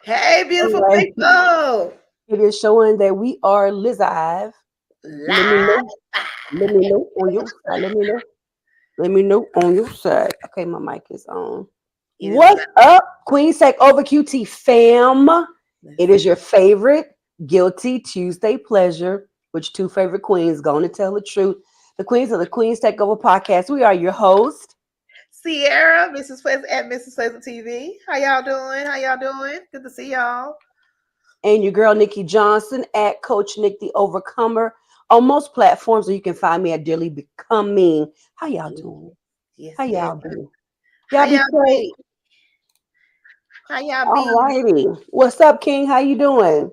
Hey, beautiful Right. people. It is showing that we are live. Let me Live. know. Let me know on your side. Let me know. Let me know on your side. Okay, my mic is on. It is What's up, Queens Takeover QT fam? It is your favorite Guilty Tuesday pleasure, which two favorite queens going to tell the truth. The queens of the Queens Takeover Podcast. We are your host. CIERRA, Mrs. Pleasant at Mrs. Pleasant TV. How y'all doing? How y'all doing? Good to see y'all. And your girl Nikki Johnson at Coach Nick the Overcomer on most platforms, or you can find me at Dearly Becoming. How y'all doing? Yes, How yes. y'all doing? How Y'all be y'all great. be? How y'all All be? righty. What's up, King? How you doing?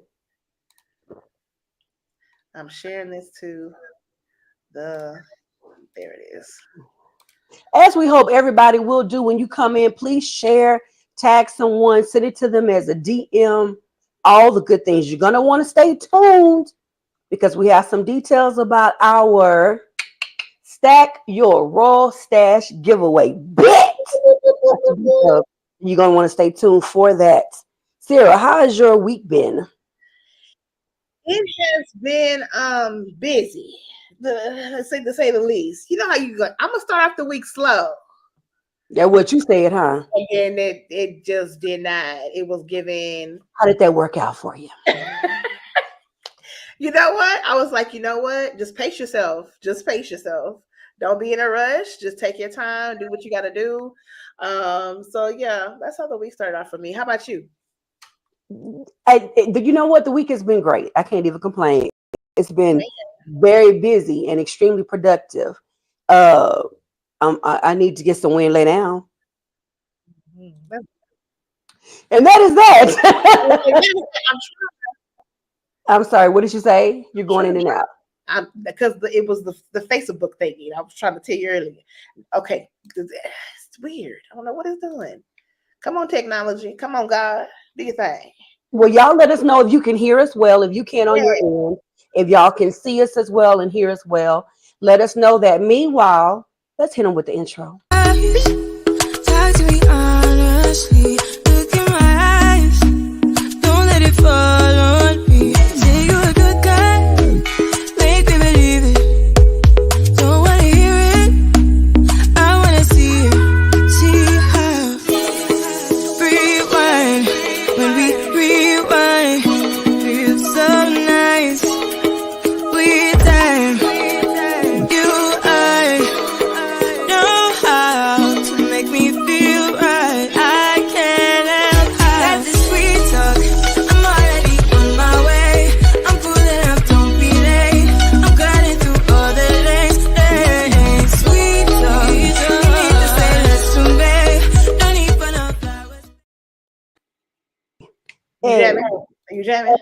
I'm sharing this to there it is. As we hope everybody will do when you come in, please share, tag someone, send it to them as a DM. All the good things. You're going to want to stay tuned because we have some details about our Stack Your Raw Stash giveaway. Bet! You're going to want to stay tuned for that. Sarah, how has your week been? It has been busy. To say the least. You know how you go. I'm gonna start off the week slow. That's what you said, huh? And then it just did not. It was giving. How did that work out for you? You know what? I was like, you know what? Just pace yourself. Just pace yourself. Don't be in a rush. Just take your time. Do what you got to do. So yeah, that's how the week started off for me. How about you? You know what? The week has been great. I can't even complain. It's been very busy and extremely productive. I need to get somewhere and lay down. And that is that. I'm sorry. What did you say? You're going in and out. Because it was the Facebook thingy. I was trying to tell you earlier. Okay, it's weird. I don't know what it's doing. Come on, technology. Come on, God. Do your thing. Well, y'all let us know if you can hear us well. If you can on your end, if y'all can see us as well and hear us well, let us know that. Meanwhile, let's hit them with the intro. Talk to me honestly. Look in my eyes. Don't let it fall on me. Say you're a good guy. Make me believe it. Don't wanna hear it. I wanna see it. See how. Rewind. When we rewind, feels so nice. With time, you I know how to make me feel right. I can't help got this sweet talk. I'm already on my way. I'm pulling up, don't be late. I'm cutting through all the lanes. Hey, sweet talk. You need to say less to me. Don't need for no flowers. You jamming?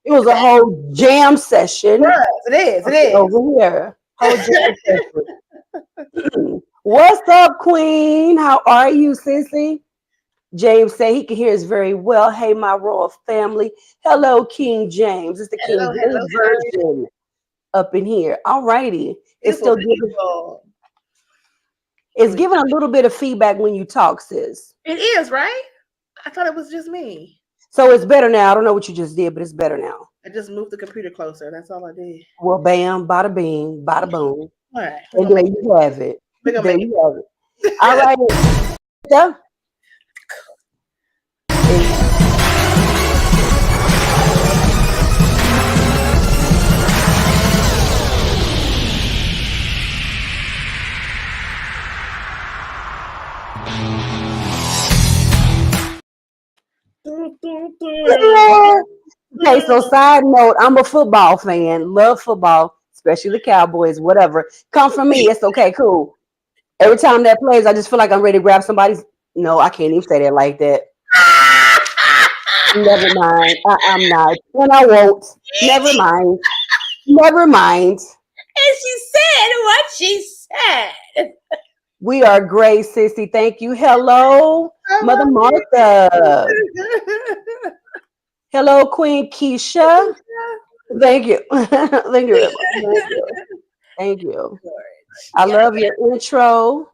It was a whole jam session. It is. It is. Over here. Whole jam session. What's up, Queen? How are you, sissy? James said he can hear us very well. Hey, my royal family. Hello, King James. It's the King James version up in here. All righty. It's still giving. It's giving a little bit of feedback when you talk, sis. It is, right? I thought it was just me. So it's better now. I don't know what you just did, but it's better now. I just moved the computer closer. That's all I did. Well, bam, bada bing, bada boom. All right. And there you have it. There you have it. All right. Yeah. Okay, so side note, I'm a football fan, love football, especially the Cowboys, whatever. Come from me, it's okay, cool. Every time that plays, I just feel like I'm ready to grab somebody's. No, I can't even say that like that. Never mind. I'm not. And I won't. Never mind. Never mind. And she said what she said. We are great, sissy. Thank you. Hello, Mother Martha. Hello, Queen Keisha. Thank you. Thank you. Thank you. I love your intro.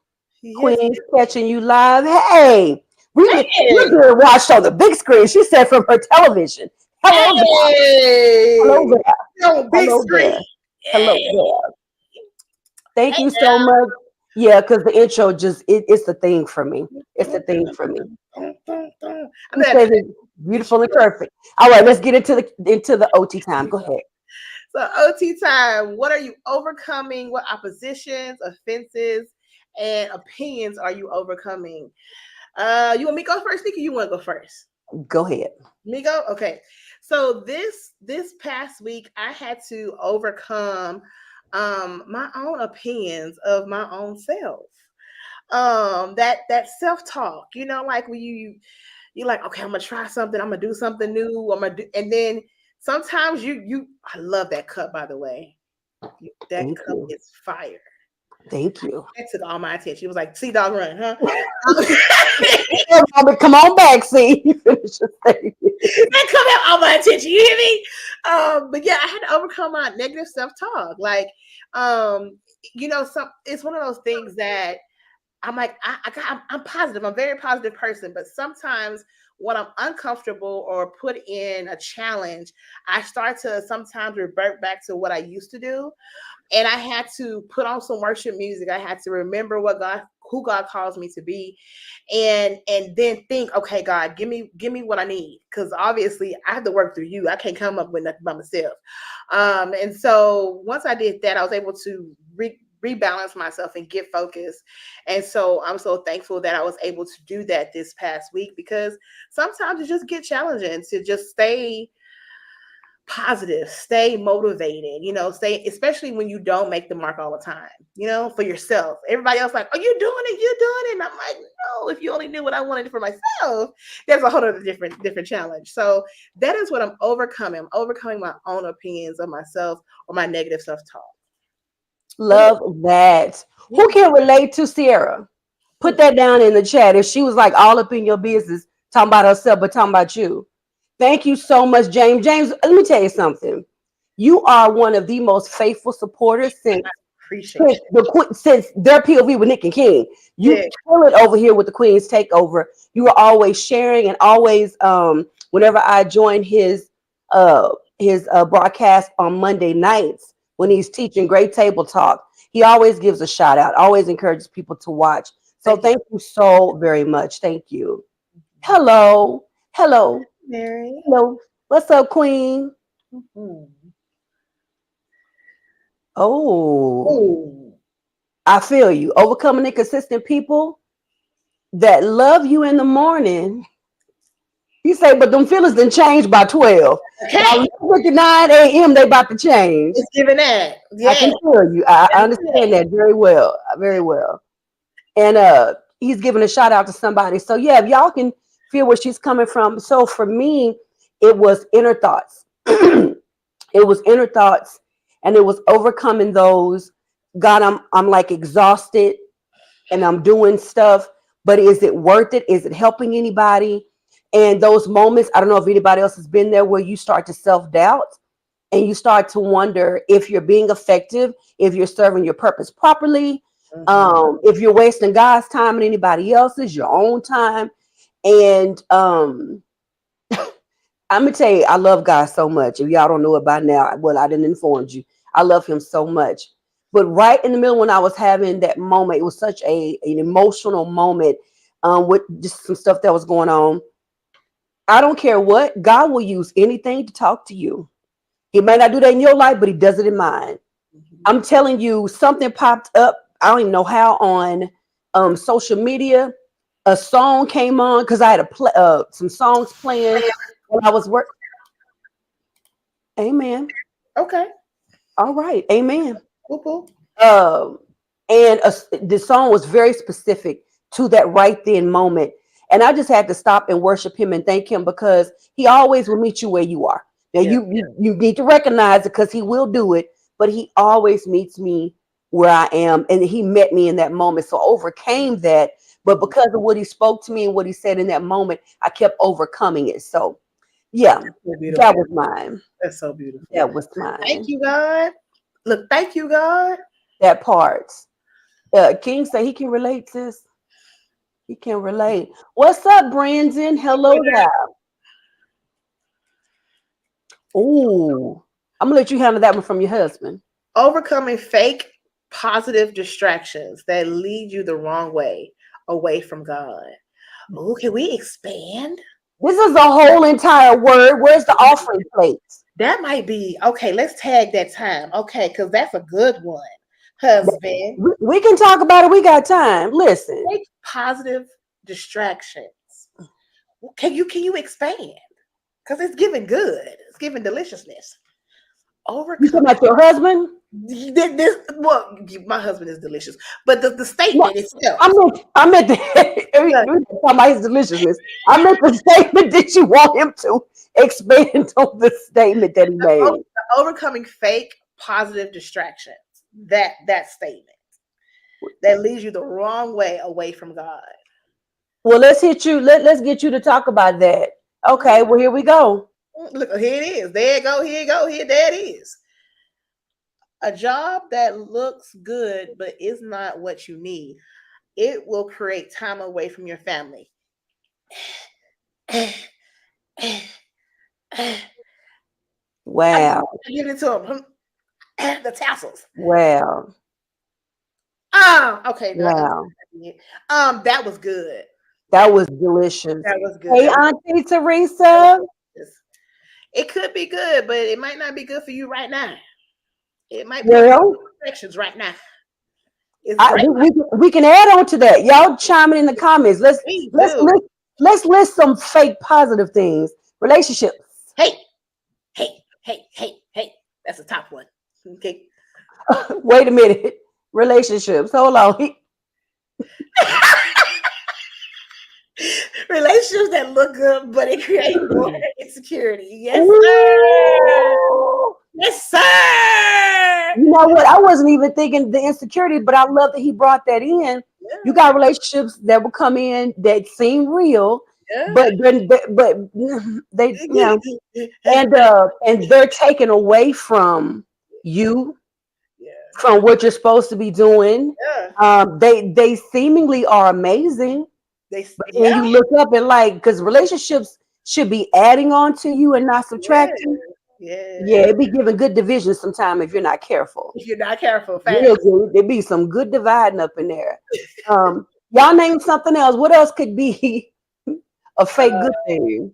Queen's catching you live. Hey, We're being watched on the big screen. She said from her television. Hello there. Hello there. On big Hello screen. there. Hello there. Thank you so much. Yeah, because the intro it's the thing for me. It's the thing for me. I'm beautiful and perfect. All right, let's get into the OT time. Go ahead. So OT time. What are you overcoming? What oppositions, offenses, and opinions are you overcoming? You want me to go first, Nikki? You want to go first? Go ahead. Me go? Okay. So this past week, I had to overcome my own opinions of my own self. That self-talk, like when you're like, okay, I'm gonna try something, I'm gonna do something new, and then sometimes I love that cup, by the way. That cup is fire. Thank you. That took all my attention. It was like, Sea Dog Run, huh? Come on back, see. That come out all my attention. You hear me? But yeah, I had to overcome my negative self-talk. Like, it's one of those things that I'm like, I'm positive. I'm a very positive person, but sometimes when I'm uncomfortable or put in a challenge, I start to sometimes revert back to what I used to do. And I had to put on some worship music. I had to remember who God calls me to be, and then think, okay, God, give me what I need, because obviously I have to work through you. I can't come up with nothing by myself. And so once I did that, I was able to rebalance myself and get focused. And so I'm so thankful that I was able to do that this past week, because sometimes it just gets challenging to just stay positive, stay motivated, stay, especially when you don't make the mark all the time, for yourself. Everybody else like, oh, you're doing it. And I'm like, no, if you only knew what I wanted for myself, there's a whole other different challenge. So that is what I'm overcoming. I'm overcoming my own opinions of myself or my negative self-talk. Love that. Who can relate to CIERRA? Put that down in the chat. If she was like all up in your business, talking about herself, but talking about you. Thank you so much, James. James, let me tell you something. You are one of the most faithful supporters since their POV with Nick and King. You kill it over here with the Queens Takeover. You are always sharing, and always, whenever I join his broadcast on Monday nights when he's teaching Great Table Talk, he always gives a shout out, always encourages people to watch. So thank you so very much. Thank you. Hello. Mary. Hello. What's up, Queen? Mm-hmm. Oh, I feel you. Overcoming inconsistent people that love you in the morning. You say, but them feelings done changed by 12. Okay. 9 a.m. they about to change. It's giving that. Yeah. I can feel you. I understand that very well. Very well. And he's giving a shout out to somebody. So yeah, if y'all can feel where she's coming from. So for me, it was inner thoughts. It was inner thoughts, and it was overcoming those. God, I'm like exhausted, and I'm doing stuff, but is it worth it? Is it helping anybody? And those moments, I don't know if anybody else has been there, where you start to self-doubt and you start to wonder if you're being effective, if you're serving your purpose properly, if you're wasting God's time and anybody else's, your own time. And I'm gonna tell you, I love God so much. If y'all don't know it by now, well, I didn't inform you. I love him so much. But right in the middle, when I was having that moment, it was such an emotional moment with just some stuff that was going on. I don't care what, God will use anything to talk to you. He may not do that in your life, but he does it in mine. I'm telling you, something popped up. I don't even know how, on social media. A song came on because I had some songs playing when I was working. Amen. Okay. All right. Amen. Whoop-whoop. And the song was very specific to that right then moment. And I just had to stop and worship him and thank him, because he always will meet you where you are. Now, you need to recognize it, because he will do it, but he always meets me where I am. And he met me in that moment. So I overcame that. But because of what he spoke to me and what he said in that moment, I kept overcoming it. So, yeah, that was mine. That's so beautiful. That was mine. Thank you, God. Look, thank you, God. That part. King say he can relate to this. He can relate. What's up, Brandon? Hello there. Ooh, I'm gonna let you handle that one from your husband. Overcoming fake positive distractions that lead you the wrong way, away from God. Oh, can we expand? This is a whole entire word. Where's the offering plate? That might be okay. Let's tag that time. Okay, because that's a good one, husband. We can talk about it. We got time. Listen. Fake positive distractions. Can you expand? Because it's giving good. It's giving deliciousness. You Overcome. talking about your husband? Well, my husband is delicious, but the statement itself. I meant talking about his deliciousness. I meant the statement that you want him to expand on the statement that he made. Overcoming fake positive distractions. That statement that leads you the wrong way, away from God. Well, let's hit you. Let's get you to talk about that. Okay, well, here we go. Look, here it is. There you go. Here you go. Here, there it is. A job that looks good but is not what you need. It will create time away from your family. Wow. Give it to him. The tassels. Wow. Okay. Wow. That was good. That was delicious. That was good. Hey, Auntie Teresa. It could be good, but it might not be good for you right now. It might be restrictions right now. We can add on to that. Y'all chime in the comments. Let's list some fake positive things. Relationships. Hey. That's the top one. Okay. Wait a minute. Relationships. Hold on. Relationships that look good, but it creates more insecurity. Yes, Ooh. sir. Yes, sir. You know what? I wasn't even thinking the insecurity, but I love that he brought that in. Yeah. You got relationships that will come in that seem real, but they and they're taken away from you, from what you're supposed to be doing. They seemingly are amazing. When you look up and because relationships should be adding on to you and not subtracting. It'd be giving good division sometime if you're not careful. If you're not careful, there'd be some good dividing up in there. Y'all name something else. What else could be a fake good thing?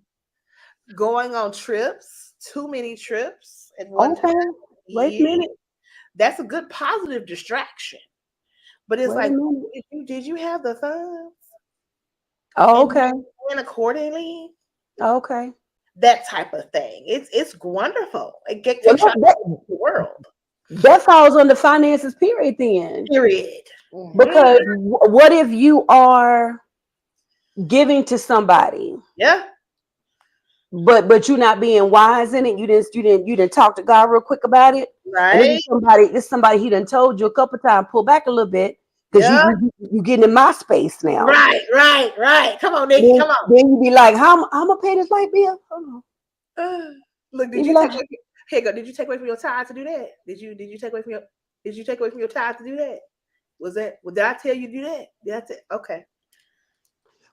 Going on trips, too many trips at one time. Wait a minute. That's a good positive distraction. But it's did you have the funds? Oh, okay. And accordingly. Okay. That type of thing. It's wonderful. It gets the world. That falls on the finances, period. Then. Period. Mm-hmm. Because what if you are giving to somebody? Yeah. But you're not being wise in it. You didn't talk to God real quick about it. Right. It's somebody he done told you a couple times, pull back a little bit. Because you getting in my space now. Right. Come on, Nikki. Come on. Then you be like, how I'm gonna pay this light bill? Hold on. Look, did you take away from your tithe to do that? Did you take away from your tithe to do that? Did I tell you to do that? Okay.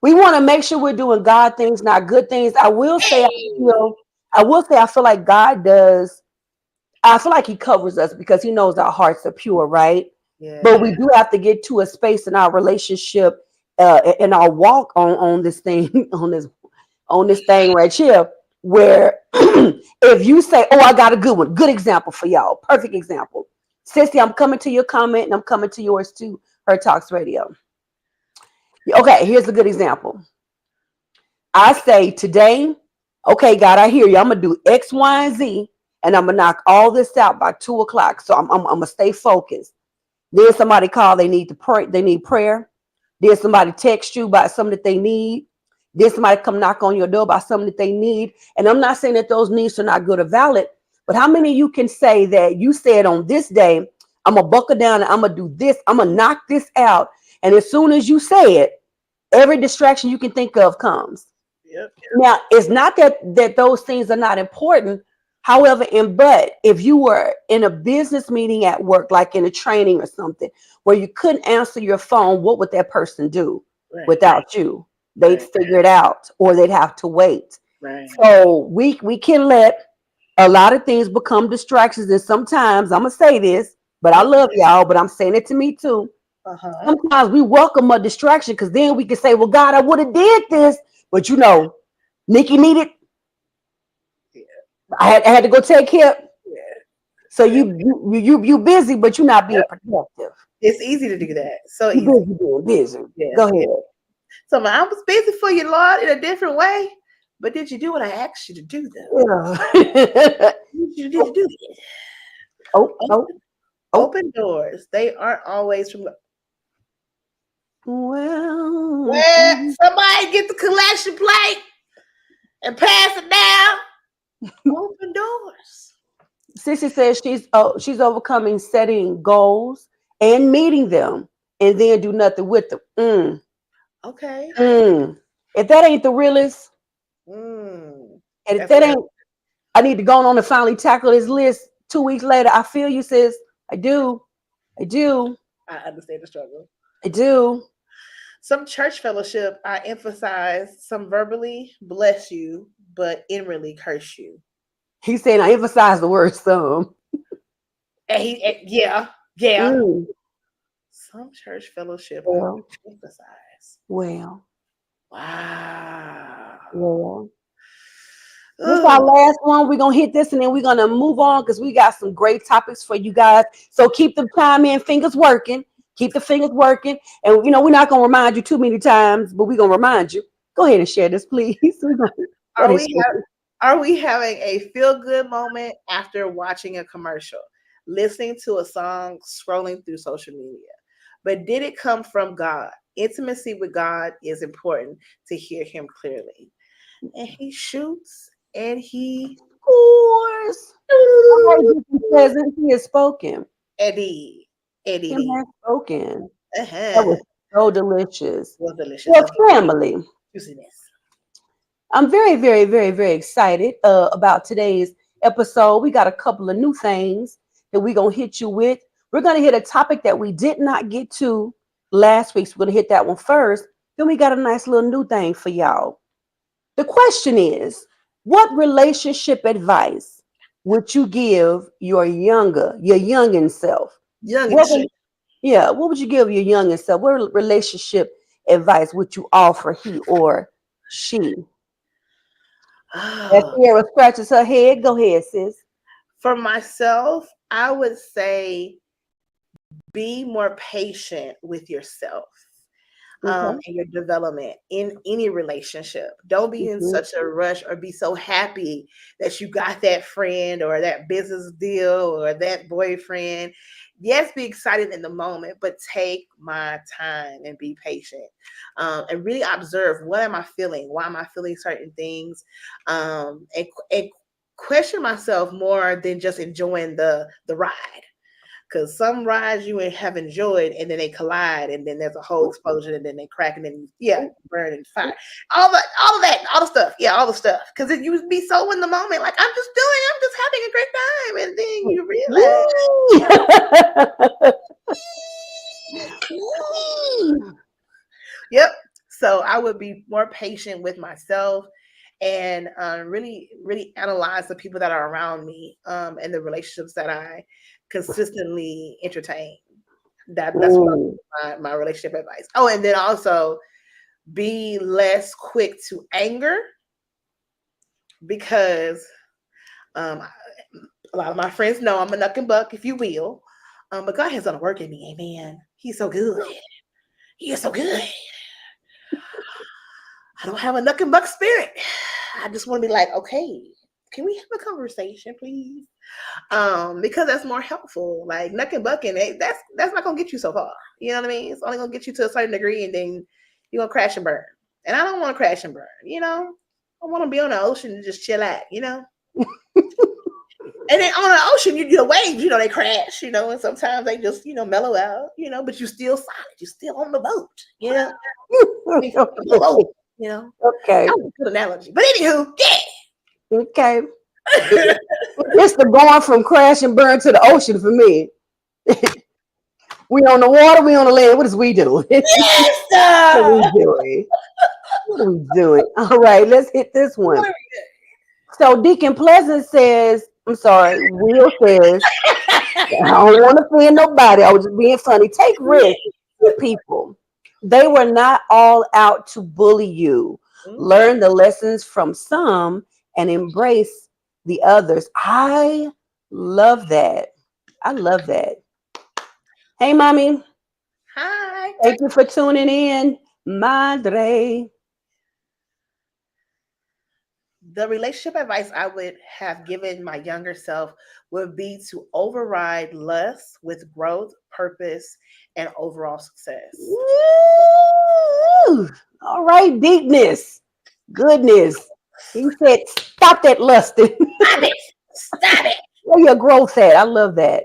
We want to make sure we're doing God things, not good things. I will say I feel like God does. I feel like he covers us because he knows our hearts are pure, right? Yeah. But we do have to get to a space in our relationship, in our walk on this thing, on this thing right here, where if you say, "Oh, I got a good one," good example for y'all, perfect example. Sissy, I'm coming to your comment and I'm coming to yours too. Her Talks Radio. Okay, here's a good example. I say today, okay, God, I hear you. I'm gonna do X, Y, and Z, and I'm gonna knock all this out by 2:00. So I'm gonna stay focused. Then somebody call, they need to pray, they need prayer. Then somebody text you about something that they need. Then somebody come knock on your door about something that they need. And I'm not saying that those needs are not good or valid, but how many of you can say that you said on this day, I'm gonna buckle down and I'm gonna do this, I'm gonna knock this out. And as soon as you say it, every distraction you can think of comes. Yep. Now, it's not that those things are not important. However, but if you were in a business meeting at work, like in a training or something, where you couldn't answer your phone, what would that person do? Right. without you. They'd Right. figure it out, or they'd have to wait. Right. So we can let a lot of things become distractions. And sometimes I'm gonna say this, but I love y'all, but I'm saying it to me too. Uh-huh. Sometimes we welcome a distraction because then we can say, well, God, I would have did this, but Nikki needed. Yeah. I had to go take care. Yeah. So you busy, but you're not being productive. It's easy to do that. So You easy. busy being busy. Yes. Go ahead. So I was busy for you, Lord, in a different way. But did you do what I asked you to do, though? Yeah. Did you do it? oh, oh, Open, oh. open doors. They aren't always from. Well, Well, somebody get the collection plate and pass it down. Open doors. Sissy says she's overcoming setting goals and meeting them, and then do nothing with them. Okay. If that ain't the realest, Mm, and if that's that real. ain't, I need to go on and finally tackle this list. 2 weeks later, I feel you, sis. I do. I do. I understand the struggle. I do. Some church fellowship, I emphasize some verbally bless you, but inwardly curse you. He's saying I emphasize the word some. Yeah. Mm. Some church fellowship, I Well, emphasize. well, Wow. well. This is our last one. We're gonna hit this and then we're gonna move on because we got some great topics for you guys. So keep the time in, fingers working. Keep the fingers working. And we're not gonna remind you too many times, but we're gonna remind you. Go ahead and share this, please. Are we having a feel good moment after watching a commercial, listening to a song, scrolling through social media? But did it come from God? Intimacy with God is important to hear Him clearly. And He shoots and He Scores. He has spoken. Eddie. Him has spoken. That Uh-huh. was so delicious. Was delicious. Well, family. Juiciness. I'm very, very, very, very excited about today's episode. We got a couple of new things that we're going to hit you with. We're going to hit a topic that we did not get to last week. So we're going to hit that one first. Then we got a nice little new thing for y'all. The question is, what relationship advice would you give your youngin self? What would you give your youngin self? What relationship advice would you offer he or she? As CIERRA scratches her head, go ahead, sis. For myself, I would say be more patient with yourself. Okay. And your development in any relationship. Don't be in such a rush or be so happy that you got that friend or that business deal or that boyfriend. Yes, be excited in the moment, but take my time and be patient. And really observe, what am I feeling? Why am I feeling certain things? And question myself more than just enjoying the ride. Because some rides you have enjoyed and then they collide and then there's a whole explosion and then they crack and then burn and fire. All the stuff. Yeah, all the stuff. Because you would be so in the moment, like I'm just having a great time. And then you realize. Yep. So I would be more patient with myself and really, really analyze the people that are around me and the relationships that I consistently entertain. That's my relationship advice. Oh, and then also be less quick to anger, because a lot of my friends know I'm a knuck and buck, if you will. But God has done a work in me. Amen. He's so good. He is so good. I don't have a knuck and buck spirit. I just want to be like, okay, can we have a conversation, please? Because that's more helpful. Like knuck and bucking, that's not gonna get you so far. You know what I mean? It's only gonna get you to a certain degree, and then you're gonna crash and burn. And I don't want to crash and burn. I want to be on the ocean and just chill out. And then on the ocean, the waves, they crash. And sometimes they just, mellow out. But you're still solid. You're still on the boat. Okay. That was a good analogy. But anywho, yeah. Okay. It's the going from crash and burn to the ocean for me. We on the water, we on the land. What is we doing? Yes, What are we doing? What are we doing? All right, let's hit this one. So Deacon Pleasant says, I'm sorry, Will says, I don't want to offend nobody. I was just being funny. Take risks with people. They were not all out to bully you. Learn the lessons from some and embrace the others. I love that. I love that. Hey, mommy. Hi. Thank you for tuning in. Madre. The relationship advice I would have given my younger self would be to override lust with growth, purpose, and overall success. Woo! All right, deepness. Goodness. He said, stop that lusting. Stop it. Stop it. Where your growth at? I love that.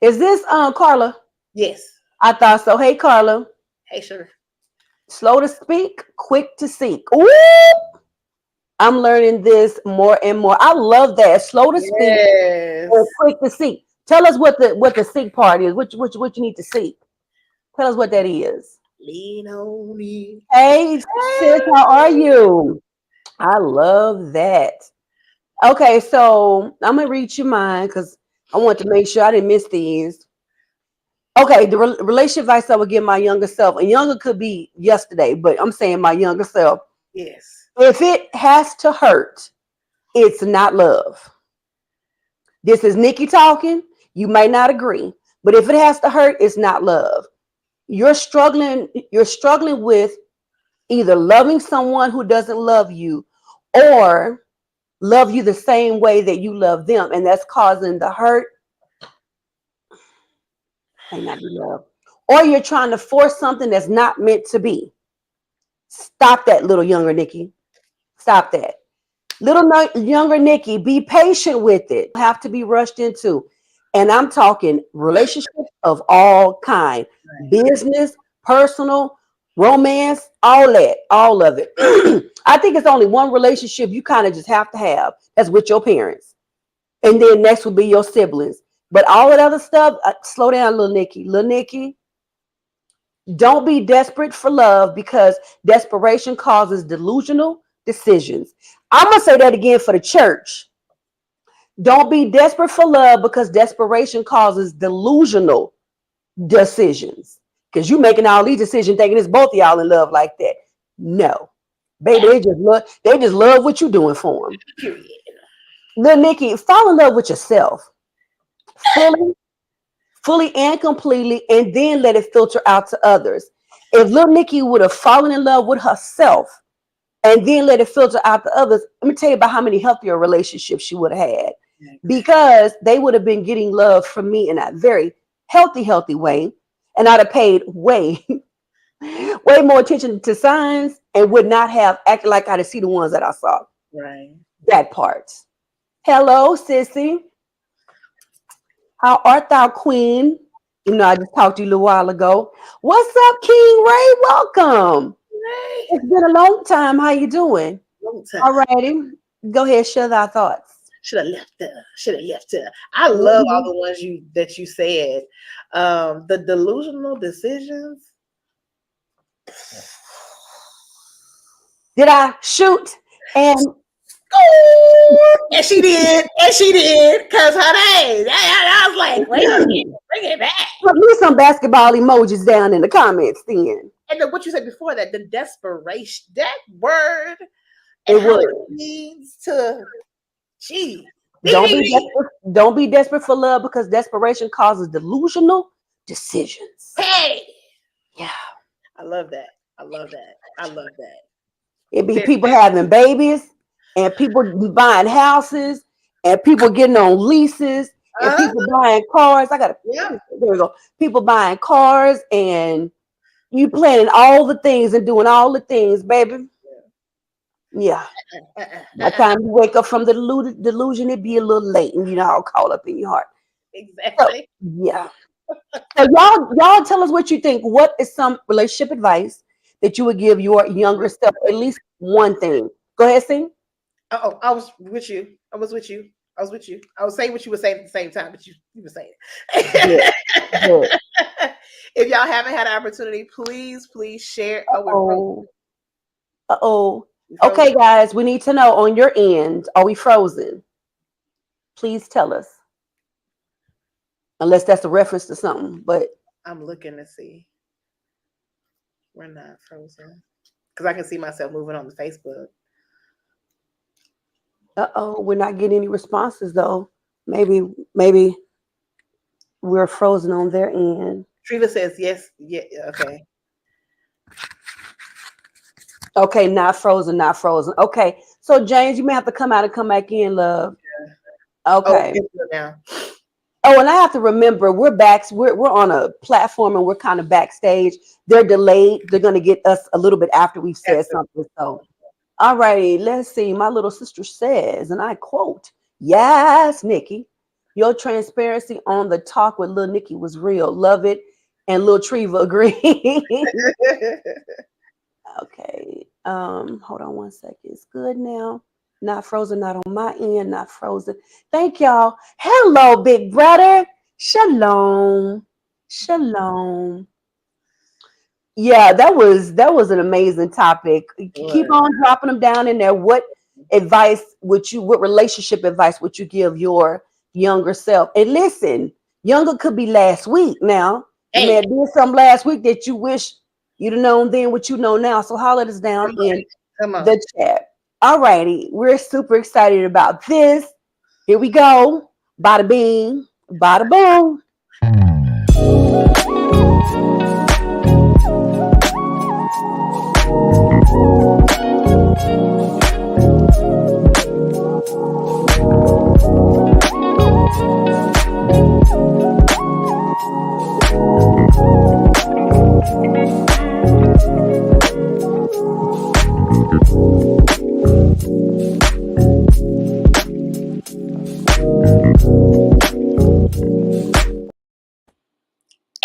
Is this Carla? Yes. I thought so. Hey, Carla. Hey, sugar. Slow to speak, quick to seek. Ooh! I'm learning this more and more. I love that. Slow to speak and quick to seek. Tell us what the seek part is. What you need to seek. Tell us what that is. Lean on me. Hey, sis, how are you? I love that. Okay, so I'm gonna read you mine because I want to make sure I didn't miss these. Okay, the relationship advice I would give my younger self, and younger could be yesterday, but I'm saying my younger self. Yes. If it has to hurt, it's not love. This is Nikki talking. You may not agree, but if it has to hurt, it's not love. You're struggling with either loving someone who doesn't love you or love you the same way that you love them, and that's causing the hurt. May not be love. Or you're trying to force something that's not meant to be. Stop that, little younger Nikki. Stop that. Little younger Nikki, be patient with it. You have to be rushed into. And I'm talking relationships of all kind. Business, personal, romance, all that, all of it. I think it's only one relationship you kind of just have to have. That's with your parents. And then next would be your siblings. But all that other stuff, slow down, little Nikki. Little Nikki, don't be desperate for love because desperation causes delusional decisions. I'm going to say that again for the church. Don't be desperate for love because desperation causes delusional decisions. Because you making all these decisions thinking it's both of y'all in love like that. No. Baby, they just love what you're doing for them. Period. Little Nikki, fall in love with yourself. Fully and completely, and then let it filter out to others. If little Nikki would have fallen in love with herself and then let it filter out to others, let me tell you about how many healthier relationships she would have had, because they would have been getting love from me in a very healthy way, and I'd have paid way more attention to signs and would not have acted like I'd see the ones that I saw. Right. That part. Hello, sissy. How art thou, queen? You know, I just talked to you a little while ago. What's up, King Ray? Welcome. Right. It's been a long time. How you doing? Long time. All righty. Go ahead, share thy thoughts. Should have left her. I love all the ones that you said. The delusional decisions. Did I shoot? And she did. Because her name. I was like, wait a minute, bring it back. Put me some basketball emojis down in the comments then. And then what you said before that, the desperation, that word, and how it means to, gee. Don't be desperate for love because desperation causes delusional decisions. Hey. Yeah. I love that. It be people having babies and people buying houses and people getting on leases and people buying cars. There we go. People buying cars and you planning all the things and doing all the things, baby. Yeah. By the time you wake up from the delusion, it'd be a little late and you know, all caught up in your heart. Exactly. So, yeah. So y'all tell us what you think. What is some relationship advice that you would give your younger self? At least one thing. Go ahead, Sing. I was with you. I was with you. I was saying what you were saying at the same time, but you were saying Good, good. it. If y'all haven't had an opportunity, please share. Oh, we're frozen. Uh-oh. Uh-oh. We frozen. Okay, guys, we need to know on your end, are we frozen? Please tell us. Unless that's a reference to something, but I'm looking to see. We're not frozen. Because I can see myself moving on the Facebook. uh-oh, we're not getting any responses though. Maybe we're frozen on their end. Triva says yes. Yeah, okay. Okay, not frozen. Okay, so James, you may have to come out and come back in, love. Yeah. Okay. Oh, now. Oh, and I have to remember we're back. We're on a platform and we're kind of backstage. They're delayed. They're gonna get us a little bit after we've said something. So, all righty, let's see. My little sister says, and I quote, "Yes, Nikki, your transparency on the talk with Lil Nikki was real. Love it." And Lil Treva agreeing. Okay. Hold on one second. It's good now. Not frozen, not on my end, not frozen. Thank y'all. Hello, big brother. Shalom. Shalom. Yeah, that was an amazing topic. Keep on dropping them down in there. What relationship advice would you give your younger self? And listen, younger could be last week now. You may have did something last week that you wish you'd have known then what you know now. So holler us down in the chat. All righty. We're super excited about this. Here we go. Bada bing, bada boom.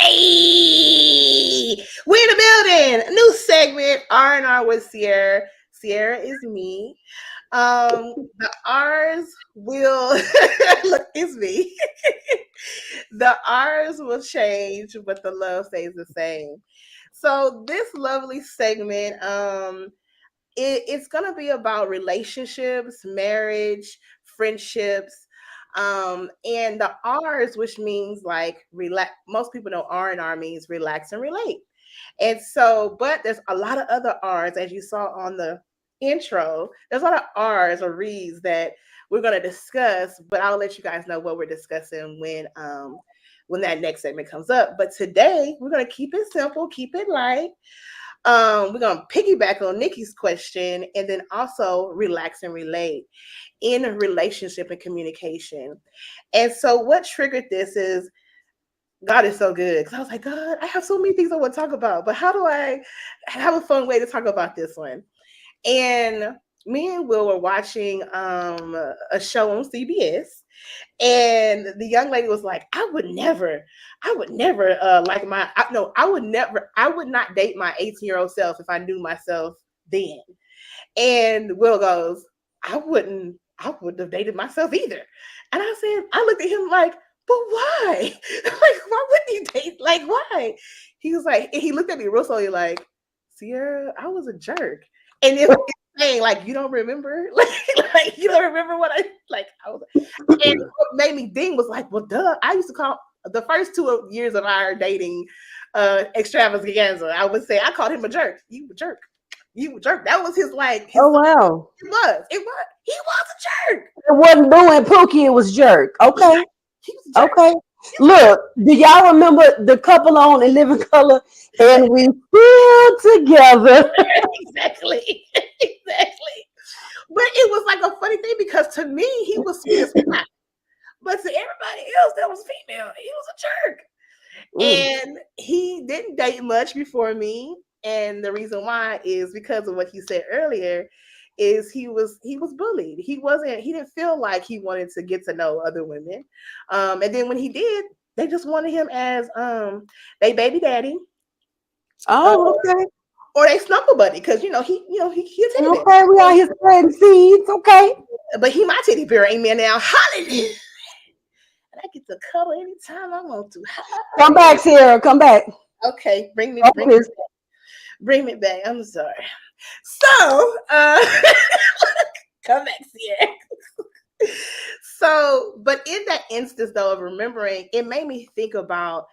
Hey, we're in the building. New segment, R&R with CIERRA. CIERRA is me. The R's will look, it's me. The R's will change, but the love stays the same. So this lovely segment, it's gonna be about relationships, marriage, friendships. And the R's, which means like relax. Most people know R&R means relax and relate. And so, but there's a lot of other R's, as you saw on the intro. There's a lot of R's or R's that we're going to discuss, but I'll let you guys know what we're discussing when that next segment comes up. But today we're going to keep it simple, keep it light. We're going to piggyback on Nikki's question and then also relax and relate in a relationship and communication. And so what triggered this is God is so good. Because I was like, God, I have so many things I want to talk about, but how do I have a fun way to talk about this one? And me and Will were watching a show on CBS. And the young lady was like, I would never I would not date my 18-year-old self if I knew myself then. And Will goes, I wouldn't have dated myself either. And I looked at him like, but why? Like, why wouldn't you date? Like, why? He was like, he looked at me real slowly like, CIERRA, I was a jerk. And if saying like, you don't remember? Like you don't remember what I was. And what made me ding was like, well, duh. I used to call the first 2 years of our dating extravaganza, I would say I called him a jerk. You a jerk. You a jerk. That was his oh wow. He was a jerk. It wasn't Boo and Pookie, it was jerk. Okay. Okay. Look, do y'all remember the couple on In Living Color? And we still together. Exactly. But it was like a funny thing because to me, he was sweet as pie. But to everybody else that was female, he was a jerk. And he didn't date much before me. And the reason why is because of what he said earlier, is he was bullied. He didn't feel like he wanted to get to know other women. And then when he did, they just wanted him as they baby daddy. Oh, okay. Or they snuggle buddy, because he attended okay, we out here spreading seeds. Okay. but he my teddy bear, amen now. Hallelujah. And I get to cuddle anytime I want to. Come back, Sierra. Come back. Okay, bring me Focus. bring me back. I'm sorry. So come back, Sierra. So, but in that instance though of remembering, it made me think about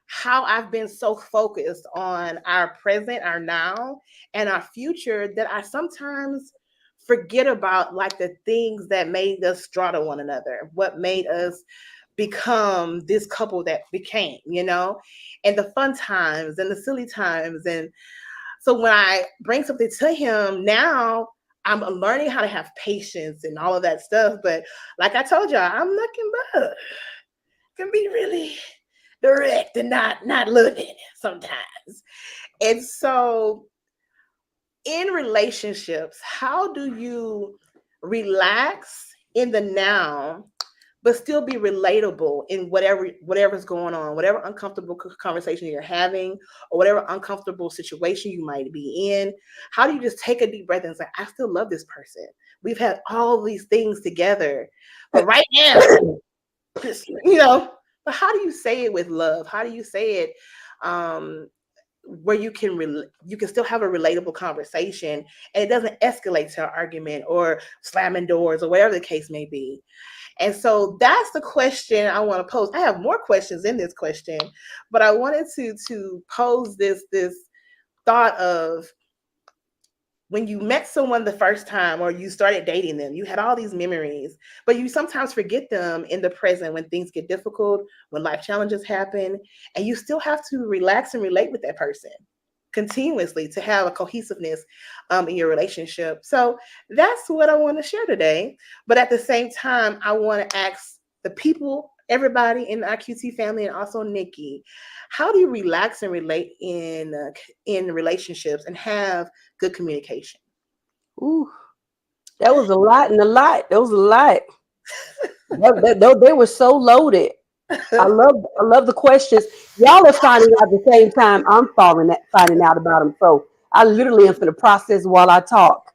how I've been so focused on our present, our now, and our future that I sometimes forget about like the things that made us draw to one another, what made us become this couple that became, and the fun times and the silly times. And so when I bring something to him now, I'm learning how to have patience and all of that stuff. But like I told y'all, I'm nothing but can be really direct and not loving sometimes. And so in relationships, how do you relax in the now but still be relatable in whatever's going on, whatever uncomfortable conversation you're having, or whatever uncomfortable situation you might be in? How do you just take a deep breath and say, I still love this person. We've had all these things together, but right now, just, but how do you say it with love? How do you say it where you can still have a relatable conversation and it doesn't escalate to an argument or slamming doors or whatever the case may be? And so that's the question I want to pose. I have more questions in this question, but I wanted to pose this thought of when you met someone the first time or you started dating them, you had all these memories, but you sometimes forget them in the present when things get difficult, when life challenges happen, and you still have to relax and relate with that person continuously to have a cohesiveness in your relationship. So that's what I want to share today. But at the same time, I want to ask the people, everybody in the IQT family, and also Nikki, how do you relax and relate in relationships and have good communication? Ooh, that was a lot and a lot. That was a lot. They were so loaded. I love the questions. Y'all are finding out at the same time I'm finding out about them. So I literally am for the process while I talk.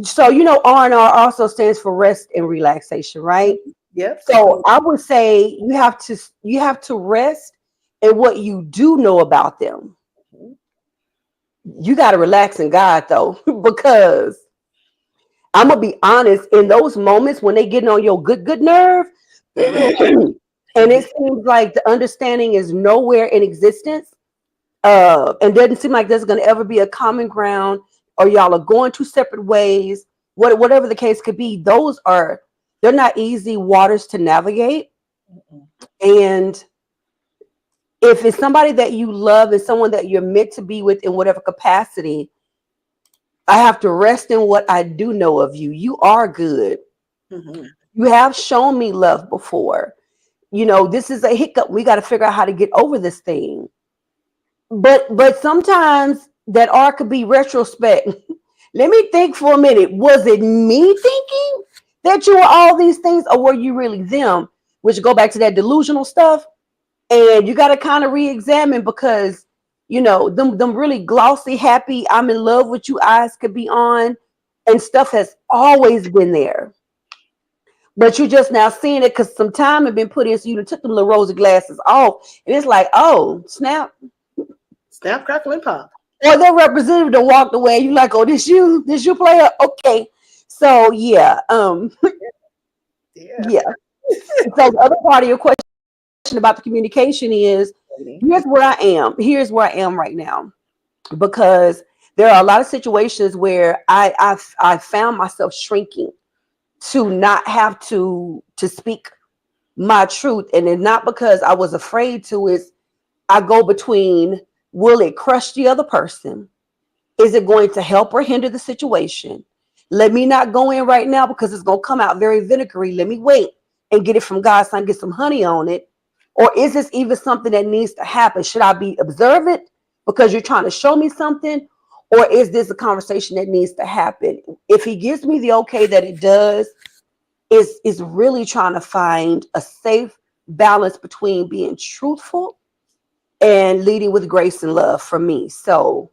So R&R also stands for rest and relaxation, right? Yep. So I would say you have to rest in what you do know about them. You got to relax in God though, because I'm gonna be honest, in those moments when they getting on your good nerve, and it seems like the understanding is nowhere in existence, and doesn't seem like there's gonna ever be a common ground, or y'all are going two separate ways, whatever the case could be, they're not easy waters to navigate. And if it's somebody that you love and someone that you're meant to be with in whatever capacity, I have to rest in what I do know of you. You are good. Mm-hmm. You have shown me love before. This is a hiccup. We got to figure out how to get over this thing. But sometimes that R could be retrospect. Let me think for a minute. Was it me thinking that you were all these things, or were you really them? Which go back to that delusional stuff. And you got to kind of re-examine, because them really glossy, happy, I'm in love with you eyes could be on, and stuff has always been there. But you're just now seeing it because some time had been put in, so you took them little rosy glasses off, and it's like, oh, snap, crackle, and pop. Or their representative that walked away, you like, oh, this you player? Okay. So yeah. Yeah. So the other part of your question about the communication is, here's where I am. Here's where I am right now. Because there are a lot of situations where I found myself shrinking to not have to speak my truth. And it's not because I was afraid to, is I go between, will it crush the other person? Is it going to help or hinder the situation? Let me not go in right now because it's going to come out very vinegary. Let me wait and get it from God so I can get some honey on it. Or is this even something that needs to happen? Should I be observant because you're trying to show me something? Or is this a conversation that needs to happen? If he gives me the okay that it does, is really trying to find a safe balance between being truthful and leading with grace and love for me. So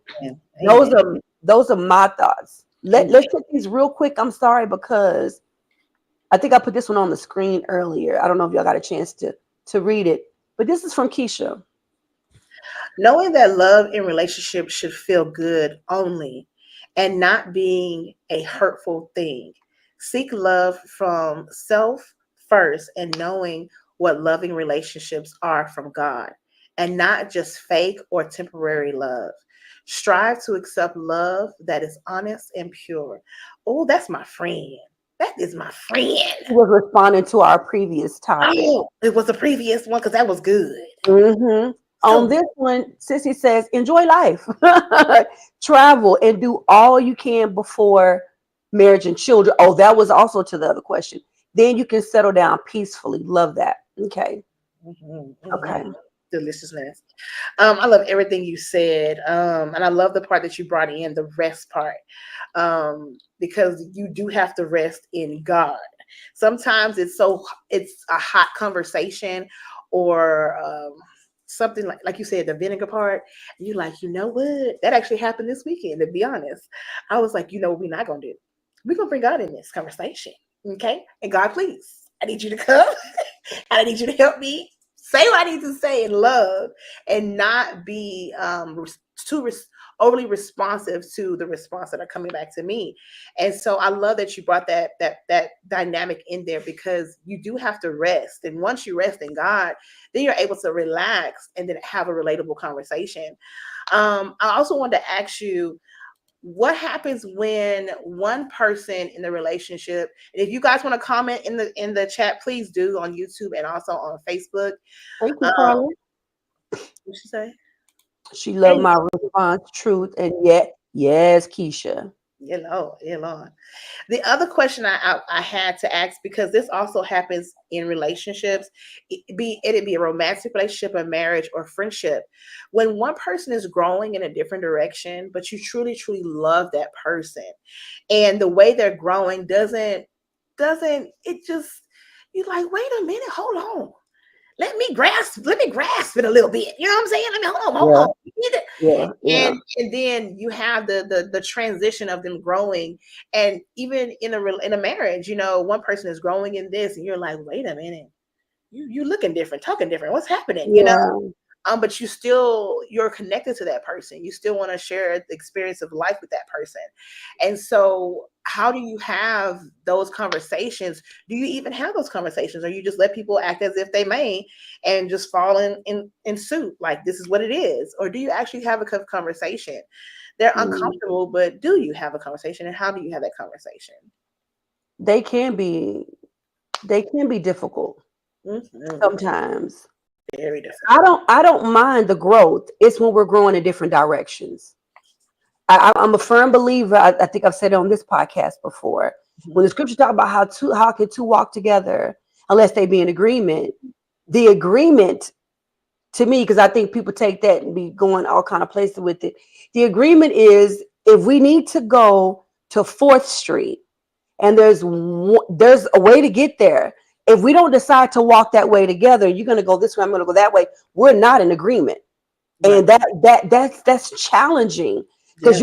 those are my thoughts. Let's hit these real quick. I'm sorry, because I think I put this one on the screen earlier. I don't know if y'all got a chance to read it, but this is from Keisha. Knowing that love in relationships should feel good only and not being a hurtful thing. Seek love from self first and knowing what loving relationships are from God and not just fake or temporary love. Strive to accept love that is honest and pure. Oh, that's my friend. That is my friend. She was responding to our previous topic. Oh, it was the previous one because that was good. Mm-hmm. So On this one, Sissy says, enjoy life, travel, and do all you can before marriage and children. Oh, that was also to the other question. Then you can settle down peacefully. Love that. Okay. Okay. Deliciousness. I love everything you said. And I love the part that you brought in, the rest part. Because you do have to rest in God. Sometimes it's a hot conversation or something like you said, the vinegar part. And you're like, you know what? That actually happened this weekend, to be honest. I was like, you know what we're not gonna do? We're gonna bring God in this conversation. Okay? And God, please, I need you to come. I need you to help me say what I need to say in love and not be overly responsive to the response that are coming back to me. And so I love that you brought that dynamic in there, because you do have to rest. And once you rest in God, then you're able to relax and then have a relatable conversation. I also wanted to ask you, what happens when one person in the relationship, and if you guys want to comment in the chat, please do, on YouTube and also on Facebook. Thank you, Carla. What'd she say? She loved my response, truth, and yet, yes, Keisha. Lord. The other question I had to ask, because this also happens in relationships, it be a romantic relationship, a marriage, or friendship. When one person is growing in a different direction, but you truly, truly love that person, and the way they're growing doesn't it just, you're like, wait a minute, hold on. Let me grasp it a little bit. You know what I'm saying? Let me hold on. Yeah. And then you have the transition of them growing, and even in a marriage, you know, one person is growing in this, and you're like, wait a minute, you looking different, talking different. What's happening? You know. But you're connected to that person. You still want to share the experience of life with that person. And so how do you have those conversations? Do you even have those conversations, or you just let people act as if they may and just fall in suit, like this is what it is? Or do you actually have a conversation? They're uncomfortable, but do you have a conversation, and how do you have that conversation? They can be difficult sometimes. Very different. I don't mind the growth. It's when we're growing in different directions. I'm a firm believer. I think I've said it on this podcast before. When the scripture talk about how can two walk together unless they be in agreement, the agreement, to me, because I think people take that and be going all kind of places with it. The agreement is, if we need to go to 4th Street and there's a way to get there. If we don't decide to walk that way together, you're going to go this way, I'm going to go that way, we're not in agreement. Right. And that's challenging, because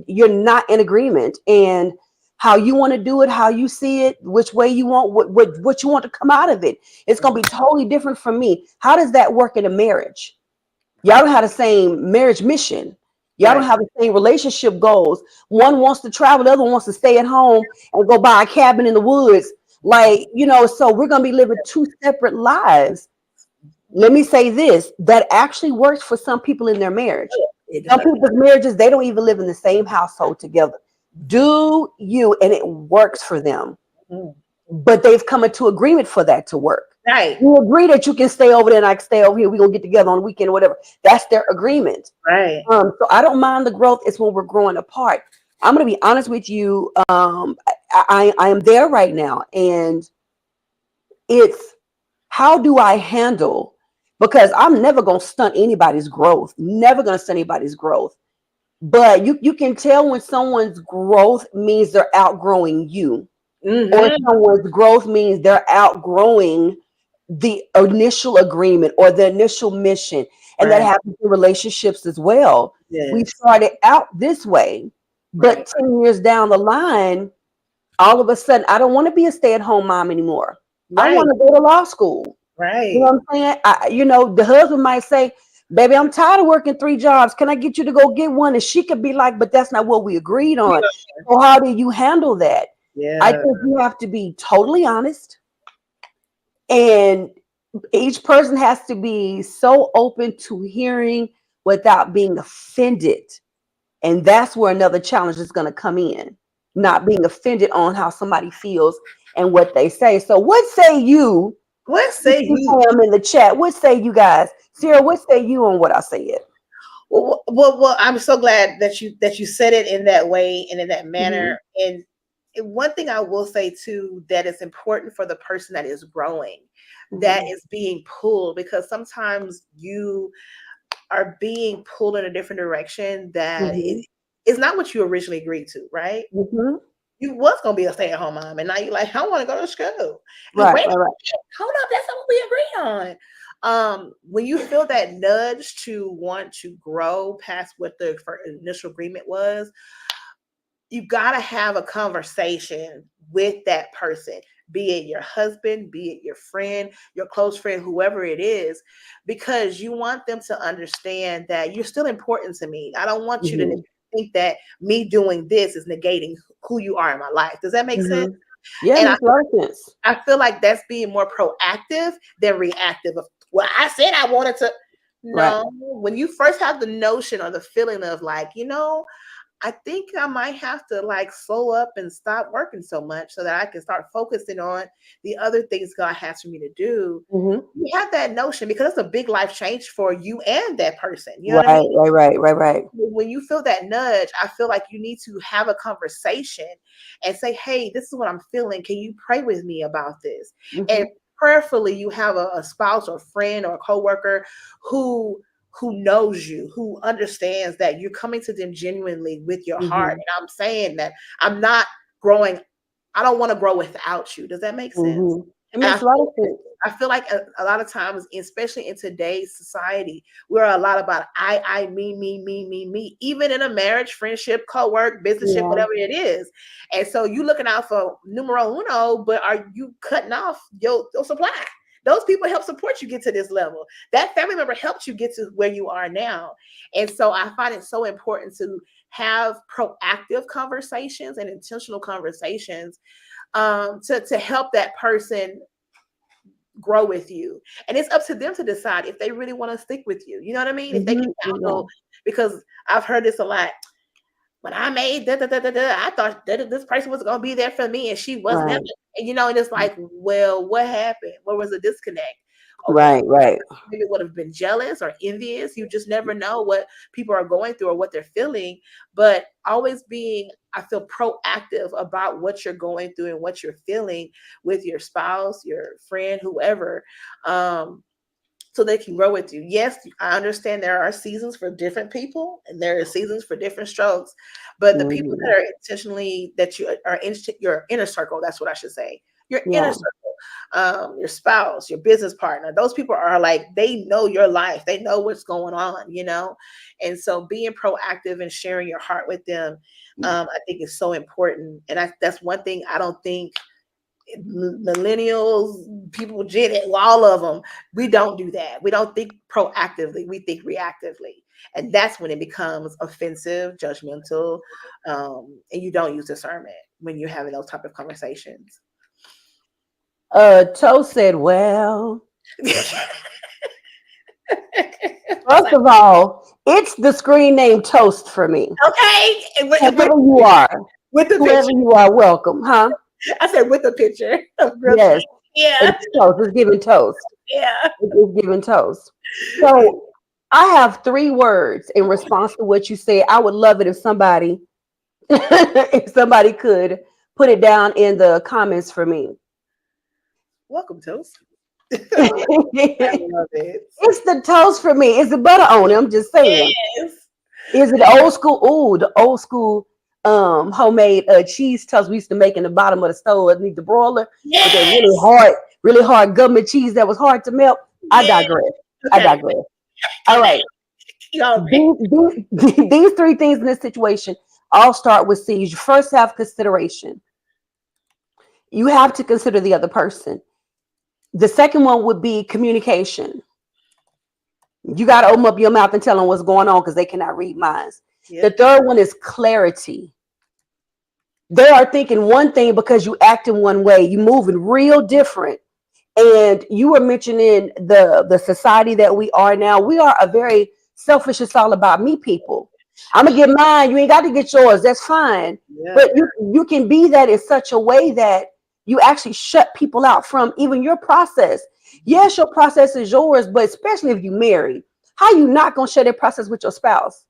you're not in agreement, and how you want to do it, how you see it, which way you want, what you want to come out of it. It's going to be totally different from me. How does that work in a marriage? Y'all don't have the same marriage mission. Y'all don't have the same relationship goals. One wants to travel, the other wants to stay at home and go buy a cabin in the woods. Like, you know, so we're going to be living 2 separate lives. Let me say this, that actually works for some people in their marriage. Some people's marriages, they don't even live in the same household together. Do you? And it works for them. But they've come into agreement for that to work. Right. You agree that you can stay over there and I can stay over here. We're going to get together on the weekend or whatever. That's their agreement. Right. So I don't mind the growth. It's when we're growing apart. I'm going to be honest with you. I am there right now. And it's, how do I handle, because I'm never going to stunt anybody's growth. Never going to stunt anybody's growth. But you can tell when someone's growth means they're outgrowing you. Or someone's growth means they're outgrowing the initial agreement or the initial mission. And that happens in relationships as well. We started out this way, But 10 years down the line, all of a sudden, I don't want to be a stay-at-home mom anymore. I want to go to law school. You know what I'm saying? The husband might say, baby, I'm tired of working 3 jobs. Can I get you to go get one? And she could be like, but that's not what we agreed on. So how do you handle that? I think you have to be totally honest. And each person has to be so open to hearing without being offended. And that's where another challenge is going to come in. Not being offended on how somebody feels and what they say. So what say you? What say you? I'm in the chat. What say you guys? CIERRA, what say you on what I said? Well, I'm so glad that you said it in that way and in that manner. And one thing I will say too, that is important for the person that is growing, that is being pulled, because sometimes you are being pulled in a different direction that is not what you originally agreed to, right? You was gonna be a stay-at-home mom, and now you're like, I want to go to school. Right. Hold up, that's not what we agreed on. When you feel that nudge to want to grow past what the initial agreement was, you gotta have a conversation with that person, be it your husband, be it your friend, your close friend, whoever it is, because you want them to understand that you're still important to me. I don't want you to think that me doing this is negating who you are in my life. Does that make sense? Yeah, and makes a lot of sense. I feel like that's being more proactive than reactive. Well, I said I wanted to. No, when you first have the notion or the feeling of like, I think I might have to like slow up and stop working so much so that I can start focusing on the other things God has for me to do. You have that notion because it's a big life change for you and that person. You know what I mean? Right. When you feel that nudge, I feel like you need to have a conversation and say, hey, this is what I'm feeling. Can you pray with me about this? And prayerfully, you have a spouse or friend or a coworker who knows you, who understands that you're coming to them genuinely with your heart. And I'm saying that I'm not growing. I don't want to grow without you. Does that make sense? It makes a lot of sense. I feel like a lot of times, especially in today's society, we're a lot about I, me. Even in a marriage, friendship, co-work, business, whatever it is. And so you looking out for numero uno, but are you cutting off your supply? Those people help support you get to this level. That family member helped you get to where you are now. And so I find it so important to have proactive conversations and intentional conversations to help that person grow with you. And it's up to them to decide if they really want to stick with you. You know what I mean? If they can handle, because I've heard this a lot. When I made I thought that this person was going to be there for me and she wasn't. And and it's like, well, what happened? Where was the disconnect? Right. Maybe it would have been jealous or envious. You just never know what people are going through or what they're feeling. But always being, I feel, proactive about what you're going through and what you're feeling with your spouse, your friend, whoever. So they can grow with you. Yes, I understand there are seasons for different people and there are seasons for different strokes, but the people that are intentionally, that you are in your inner circle, that's what I should say, your inner circle, your spouse, your business partner, those people are like, they know your life. They know what's going on, And so being proactive and sharing your heart with them, I think is so important. And that's one thing I don't think millennials, people, Gen X, all of them, we don't do that. We don't think proactively, we think reactively. And that's when it becomes offensive, judgmental, and you don't use discernment when you're having those type of conversations. Toe said, well, first of all, it's the screen name Toast for me. Okay. Whoever you are. With the whoever picture. You are, welcome, huh? I said with the picture. Yes. Yeah. It's toast. It's giving toast. Yeah. It's giving toast. So I have 3 words in response to what you said. I would love it if somebody could put it down in the comments for me. Welcome, Toast. I love it. It's the toast for me. It's the butter on it. I'm just saying. Yes. Is it old school? Ooh, the old school homemade cheese toast we used to make in the bottom of the stove underneath the broiler. Yes. With that really hard government cheese that was hard to melt. I digress. Okay. I digress. All right. These 3 things in this situation. I'll start with C. You first have consideration. You have to consider the other person. The second one would be communication. You got to open up your mouth and tell them what's going on because they cannot read minds. The third one is clarity. They are thinking one thing because you act in one way. You moving real different. And you were mentioning the society that we are now. We are a very selfish, it's all about me people. I'm going to get mine. You ain't got to get yours. That's fine. Yeah. But you can be that in such a way that you actually shut people out from even your process. Yes, your process is yours, but especially if you married, how you not going to share that process with your spouse?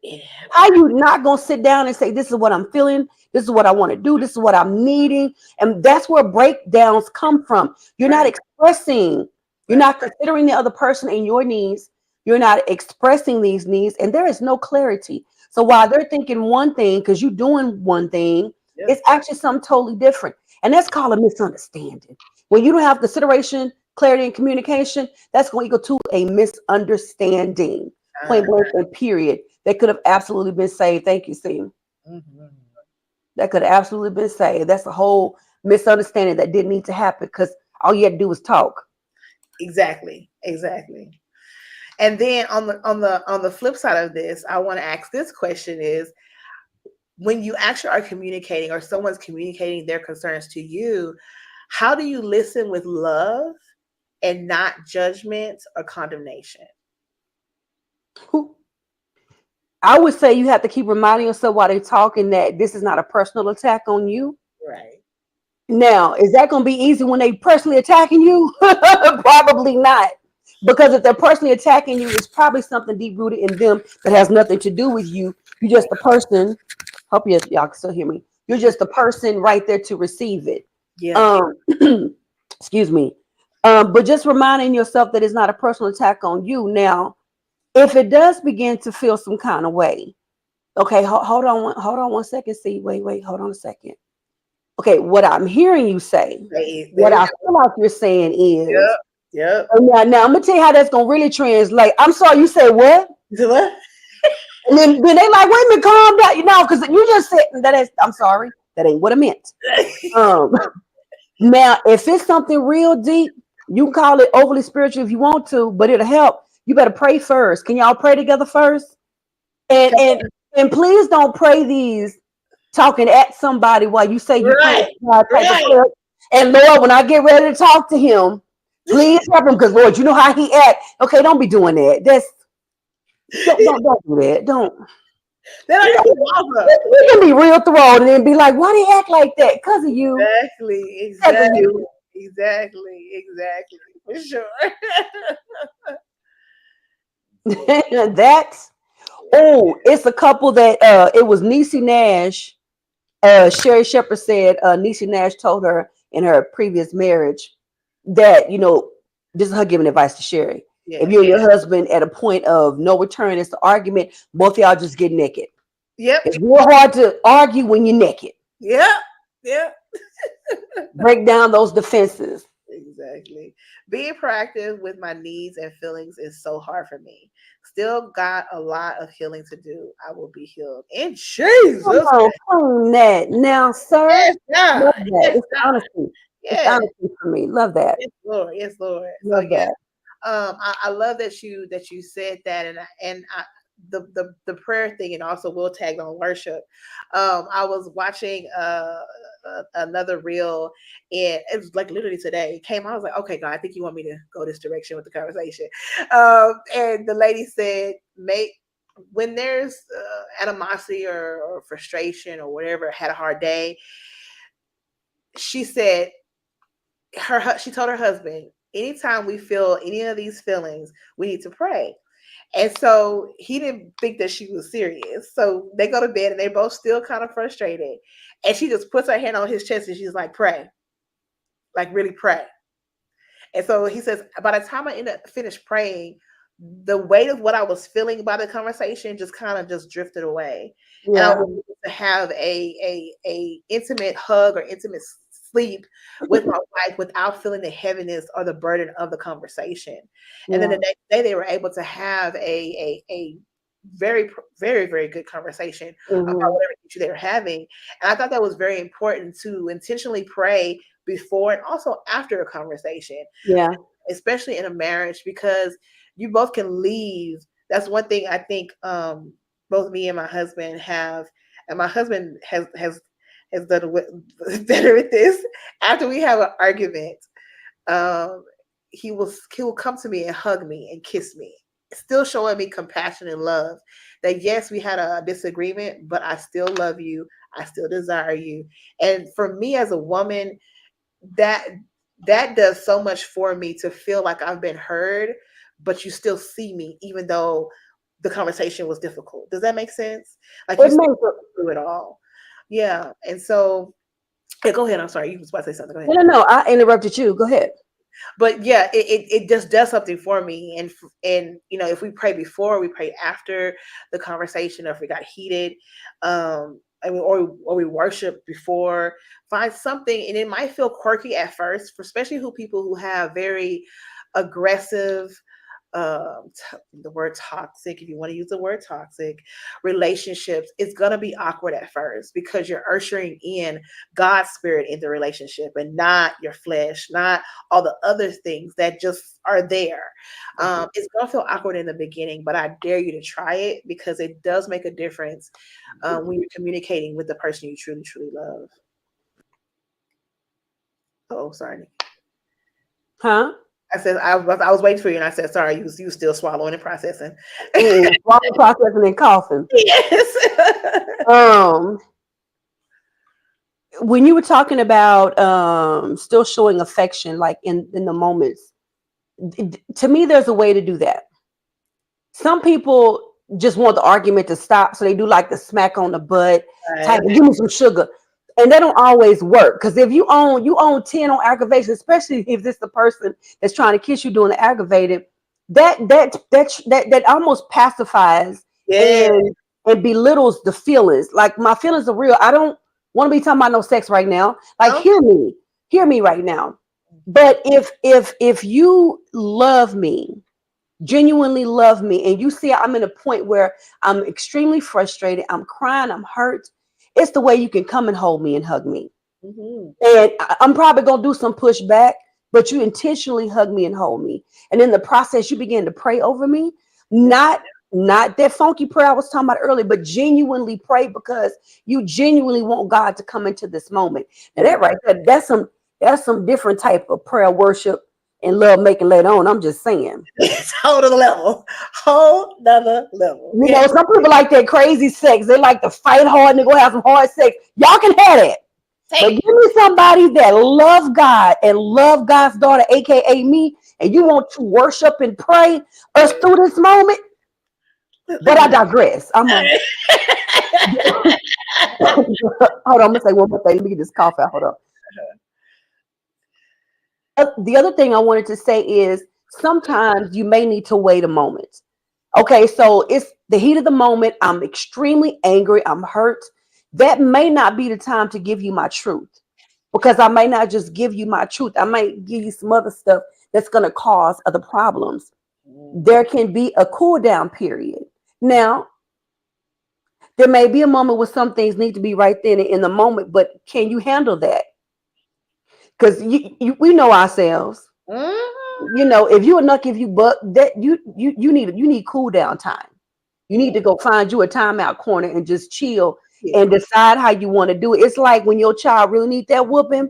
Yeah. How you not going to sit down and say, this is what I'm feeling. This is what I want to do. This is what I'm needing. And that's where breakdowns come from. You're not expressing. You're not considering the other person and your needs. You're not expressing these needs. And there is no clarity. So while they're thinking one thing, because you're doing one thing, it's actually something totally different. And that's called a misunderstanding. When you don't have consideration, clarity, and communication, that's going to equal to a misunderstanding. Point blank and period. That could have absolutely been saved. Thank you, Steve. Mm-hmm. That could have absolutely been saved. That's a whole misunderstanding that didn't need to happen because all you had to do was talk. Exactly. And then on the flip side of this, I want to ask this question is, when you actually are communicating or someone's communicating their concerns to you, how do you listen with love and not judgment or condemnation? I would say you have to keep reminding yourself while they're talking that this is not a personal attack on you. Right. Now, is that going to be easy when they personally attacking you? Probably not. Because if they're personally attacking you, it's probably something deep rooted in them that has nothing to do with you. You're just the person. Hope y'all can still hear me. You're just the person right there to receive it. Yeah. Excuse me. But just reminding yourself that it's not a personal attack on you. Now, if it does begin to feel some kind of way, okay, hold on one second. See, wait, hold on a second. Okay, what I'm hearing you say, what I feel like you're saying is, Yep. Now I'm gonna tell you how that's gonna really translate. I'm sorry, you said what? What? And then they like, wait a minute, calm down. You know, because you just said that is. I'm sorry, that ain't what I meant. Now, if it's something real deep, you can call it overly spiritual if you want to, but it'll help. You better pray first. Can y'all pray together first? And please don't pray these talking at somebody while you say you pray. Right. And Lord, when I get ready to talk to him, please help him because Lord, you know how he act. Okay, don't be doing that. Don't do that. Don't. You can be real thrown and then be like, why they act like that? Because of you. Exactly. For sure. It's a couple that it was Niecy Nash. Sherry Shepherd said Niecy Nash told her in her previous marriage that, this is her giving advice to Sherry. Yeah. If you and your husband at a point of no return, it's the argument, both of y'all just get naked. Yep. It's real hard to argue when you're naked. Yeah. Break down those defenses. Exactly. Being proactive with my needs and feelings is so hard for me. Still got a lot of healing to do. I will be healed in Jesus. Own that now, sir. Yes, love that. It's honesty. It's honesty for me. Love that. Yes, Lord. Love that. I love that you said that, and the prayer thing, and also we'll tag on worship. I was watching another reel, and it was like literally today. It came. I was like, okay, God, I think you want me to go this direction with the conversation. And the lady said, when there's animosity or frustration or whatever, had a hard day. She said, she told her husband, anytime we feel any of these feelings, we need to pray. And so he didn't think that she was serious. So they go to bed and they're both still kind of frustrated. And she just puts her hand on his chest and she's like, pray. Like, really pray. And so he says, by the time I finished praying, the weight of what I was feeling by the conversation just kind of just drifted away. Yeah. And I was able to have a intimate hug or intimate sleep with my wife without feeling the heaviness or the burden of the conversation. Yeah. And then the next day they were able to have a very, very, very good conversation about Mhm. whatever issue they were having. And I thought that was very important to intentionally pray before and also after a conversation, Yeah. especially in a marriage, because you both can leave. That's one thing I think both me and my husband have, and my husband has done better with this. After we have an argument, um, he will come to me and hug me and kiss me, still showing me compassion and love. That yes, we had a disagreement, but I still love you. I still desire you. And for me as a woman, that that does so much for me to feel like I've been heard, but you still see me, even though the conversation was difficult. Does that make sense? Like you It still makes go through it all. Yeah. And so, yeah, go ahead. I'm sorry. You was about to say something. Go ahead. no. I interrupted you. Go ahead. But yeah, it just does something for me. And if we pray before, we pray after the conversation, or if we got heated, or we worship before, find something. And it might feel quirky at first, for especially people who have very aggressive, the word toxic, if you want to use the word toxic, relationships. It's going to be awkward at first because you're ushering in God's spirit in the relationship and not your flesh, not all the other things that just are there. It's going to feel awkward in the beginning, but I dare you to try it, because it does make a difference when you're communicating with the person you truly, truly love. Oh, sorry. Huh? I said I was waiting for you, and I said sorry. You still swallowing and processing. Swallow, processing, and coughing. Yes. When you were talking about still showing affection, like in the moments, to me, there's a way to do that. Some people just want the argument to stop, so they do like the smack on the butt type. Give me some sugar. And that don't always work, because if you own 10 on aggravation, especially if it's the person that's trying to kiss you doing the aggravated, that almost pacifies and belittles the feelings. Like, my feelings are real. I don't want to be talking about no sex right now. Like, hear me right now. But if you love me, genuinely love me, and you see I'm in a point where I'm extremely frustrated, I'm crying, I'm hurt, it's the way you can come and hold me and hug me. Mm-hmm. And I'm probably going to do some pushback, but you intentionally hug me and hold me. And in the process, you begin to pray over me. Not that funky prayer I was talking about earlier, but genuinely pray, because you genuinely want God to come into this moment. Now that right there, that's some different type of prayer, worship, and love making later on. I'm just saying. It's whole nother level. Whole nother level. You know, some people like that crazy sex. They like to fight hard and they go have some hard sex. Y'all can have that. But give me somebody that love God and love God's daughter, aka me, and you want to worship and pray us through this moment. But I digress. Hold on, I'm gonna say one more thing. Let me get this cough out. Hold on. The other thing I wanted to say is sometimes you may need to wait a moment. Okay, so it's the heat of the moment. I'm extremely angry. I'm hurt. That may not be the time to give you my truth, because I may not just give you my truth. I might give you some other stuff that's going to cause other problems. There can be a cool down period. Now, there may be a moment where some things need to be right then in the moment, but can you handle that? Because we know ourselves. Mm-hmm. You know, if you a nuck, if you buck, that you need cool down time. You need to go find you a timeout corner and just chill and decide how you want to do it. It's like when your child really needs that whooping,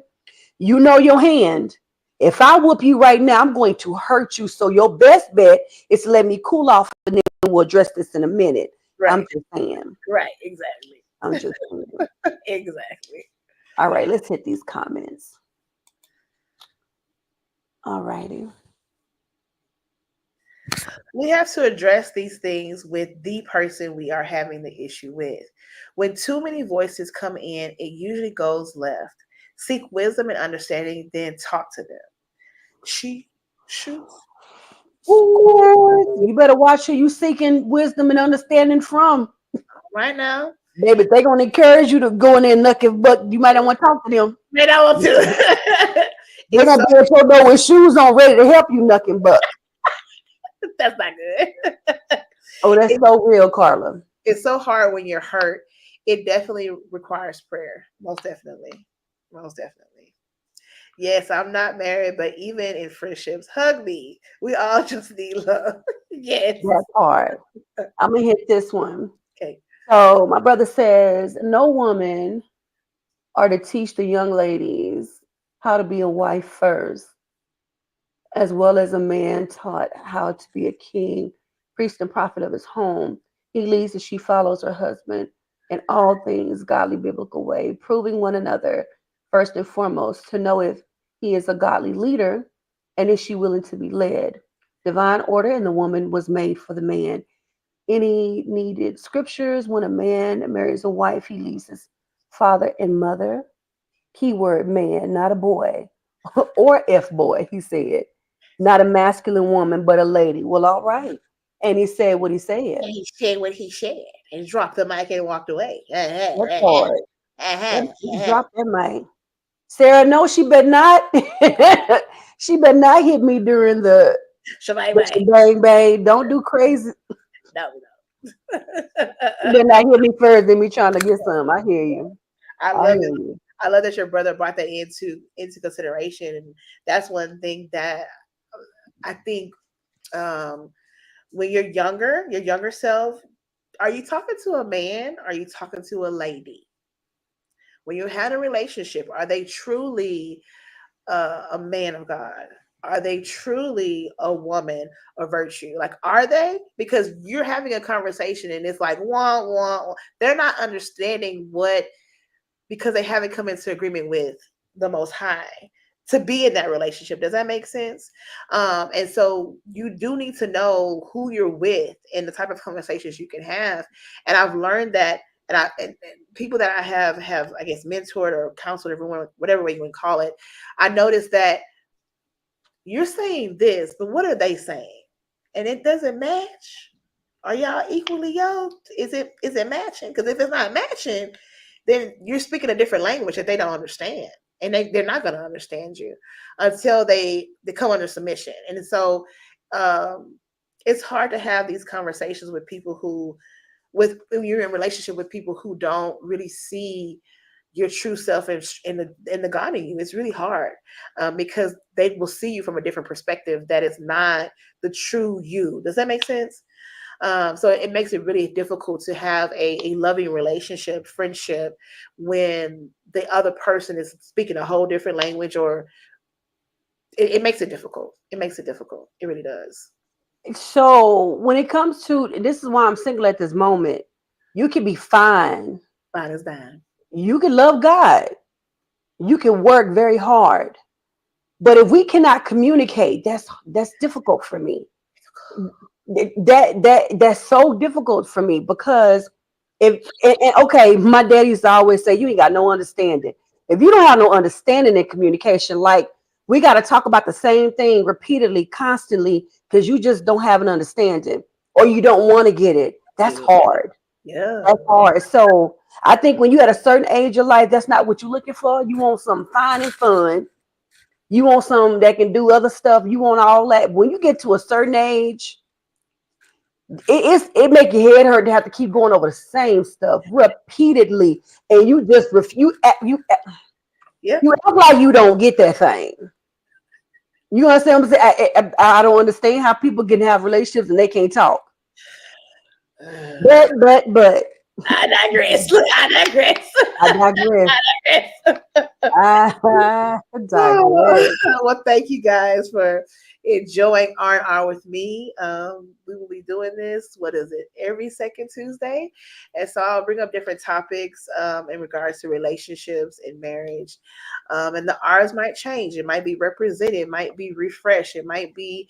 you know your hand. If I whoop you right now, I'm going to hurt you. So your best bet is to let me cool off, and then we'll address this in a minute. Right. I'm just saying. Right, exactly. I'm just saying. Exactly. All right, let's hit these comments. All righty. We have to address these things with the person we are having the issue with. When too many voices come in, it usually goes left. Seek wisdom and understanding, then talk to them. Ooh, you better watch who you seeking wisdom and understanding from. Right now. Baby, they're going to encourage you to go in there and nuck it, but you might not want to talk to them. May not want to. They're going to be at your door with shoes on, ready to help you nuck and buck. That's not good. Oh, that's so real, Carla. It's so hard when you're hurt. It definitely requires prayer. Most definitely. Most definitely. Yes, I'm not married, but even in friendships, hug me. We all just need love. Yes. That's hard. I'm gonna hit this one. Okay. So my brother says no woman are to teach the young ladies how to be a wife first, as well as a man taught how to be a king, priest, and prophet of his home. He leads and she follows her husband in all things godly biblical way, proving one another first and foremost to know if he is a godly leader and is she willing to be led. Divine order in the woman was made for the man. Any needed scriptures when a man marries a wife, he leaves his father and mother. Keyword man, not a boy or F boy, he said. Not a masculine woman, but a lady. Well, all right. And he said what he said. And he said what he said and dropped the mic and walked away. That's hard. He dropped that mic. Sarah, no, she better not. She better not hit me during the bang bang. Don't do crazy. No. You better not hit me first than me trying to get some. I hear you. I love it. I love that your brother brought that into consideration, and that's one thing that I think when you're younger, your younger self, are you talking to a man? Or are you talking to a lady? When you had a relationship, are they truly a man of God? Are they truly a woman of virtue? Like, are they? Because you're having a conversation and it's like, wah, wah, wah. They're not understanding what, because they haven't come into agreement with the Most High to be in that relationship. Does that make sense? And so you do need to know who you're with and the type of conversations you can have. And I've learned that, and people that I have, I guess, mentored or counseled, everyone, whatever way you want to call it, I noticed that you're saying this, but what are they saying? And it doesn't match. Are y'all equally yoked? Is it matching? Because if it's not matching, then you're speaking a different language that they don't understand. And they're not going to understand you until they come under submission. And so it's hard to have these conversations with people when you're in relationship with people who don't really see your true self in the God in you. It's really hard because they will see you from a different perspective that is not the true you. Does that make sense? So it makes it really difficult to have a loving relationship, friendship, when the other person is speaking a whole different language, or it makes it difficult. It makes it difficult. It really does. So when it comes to, this is why I'm single at this moment, you can be fine. Fine as dime. You can love God. You can work very hard. But if we cannot communicate, that's difficult for me. That's so difficult for me because okay, my daddy used to always say, you ain't got no understanding. If you don't have no understanding in communication, like we got to talk about the same thing repeatedly, constantly, because you just don't have an understanding or you don't want to get it. That's hard. Yeah. That's hard. So I think when you at a certain age of life, that's not what you're looking for. You want something fine and fun. You want something that can do other stuff. You want all that. When you get to a certain age, it make your head hurt to have to keep going over the same stuff repeatedly, and you just you act like you don't get that thing. You understand what I'm saying? I don't understand how people can have relationships and they can't talk. But I digress. Well, thank you guys for enjoying R&R with me. We will be doing this, every second Tuesday. And so I'll bring up different topics in regards to relationships and marriage. And the R's might change. It might be represented, it might be refresh, it might be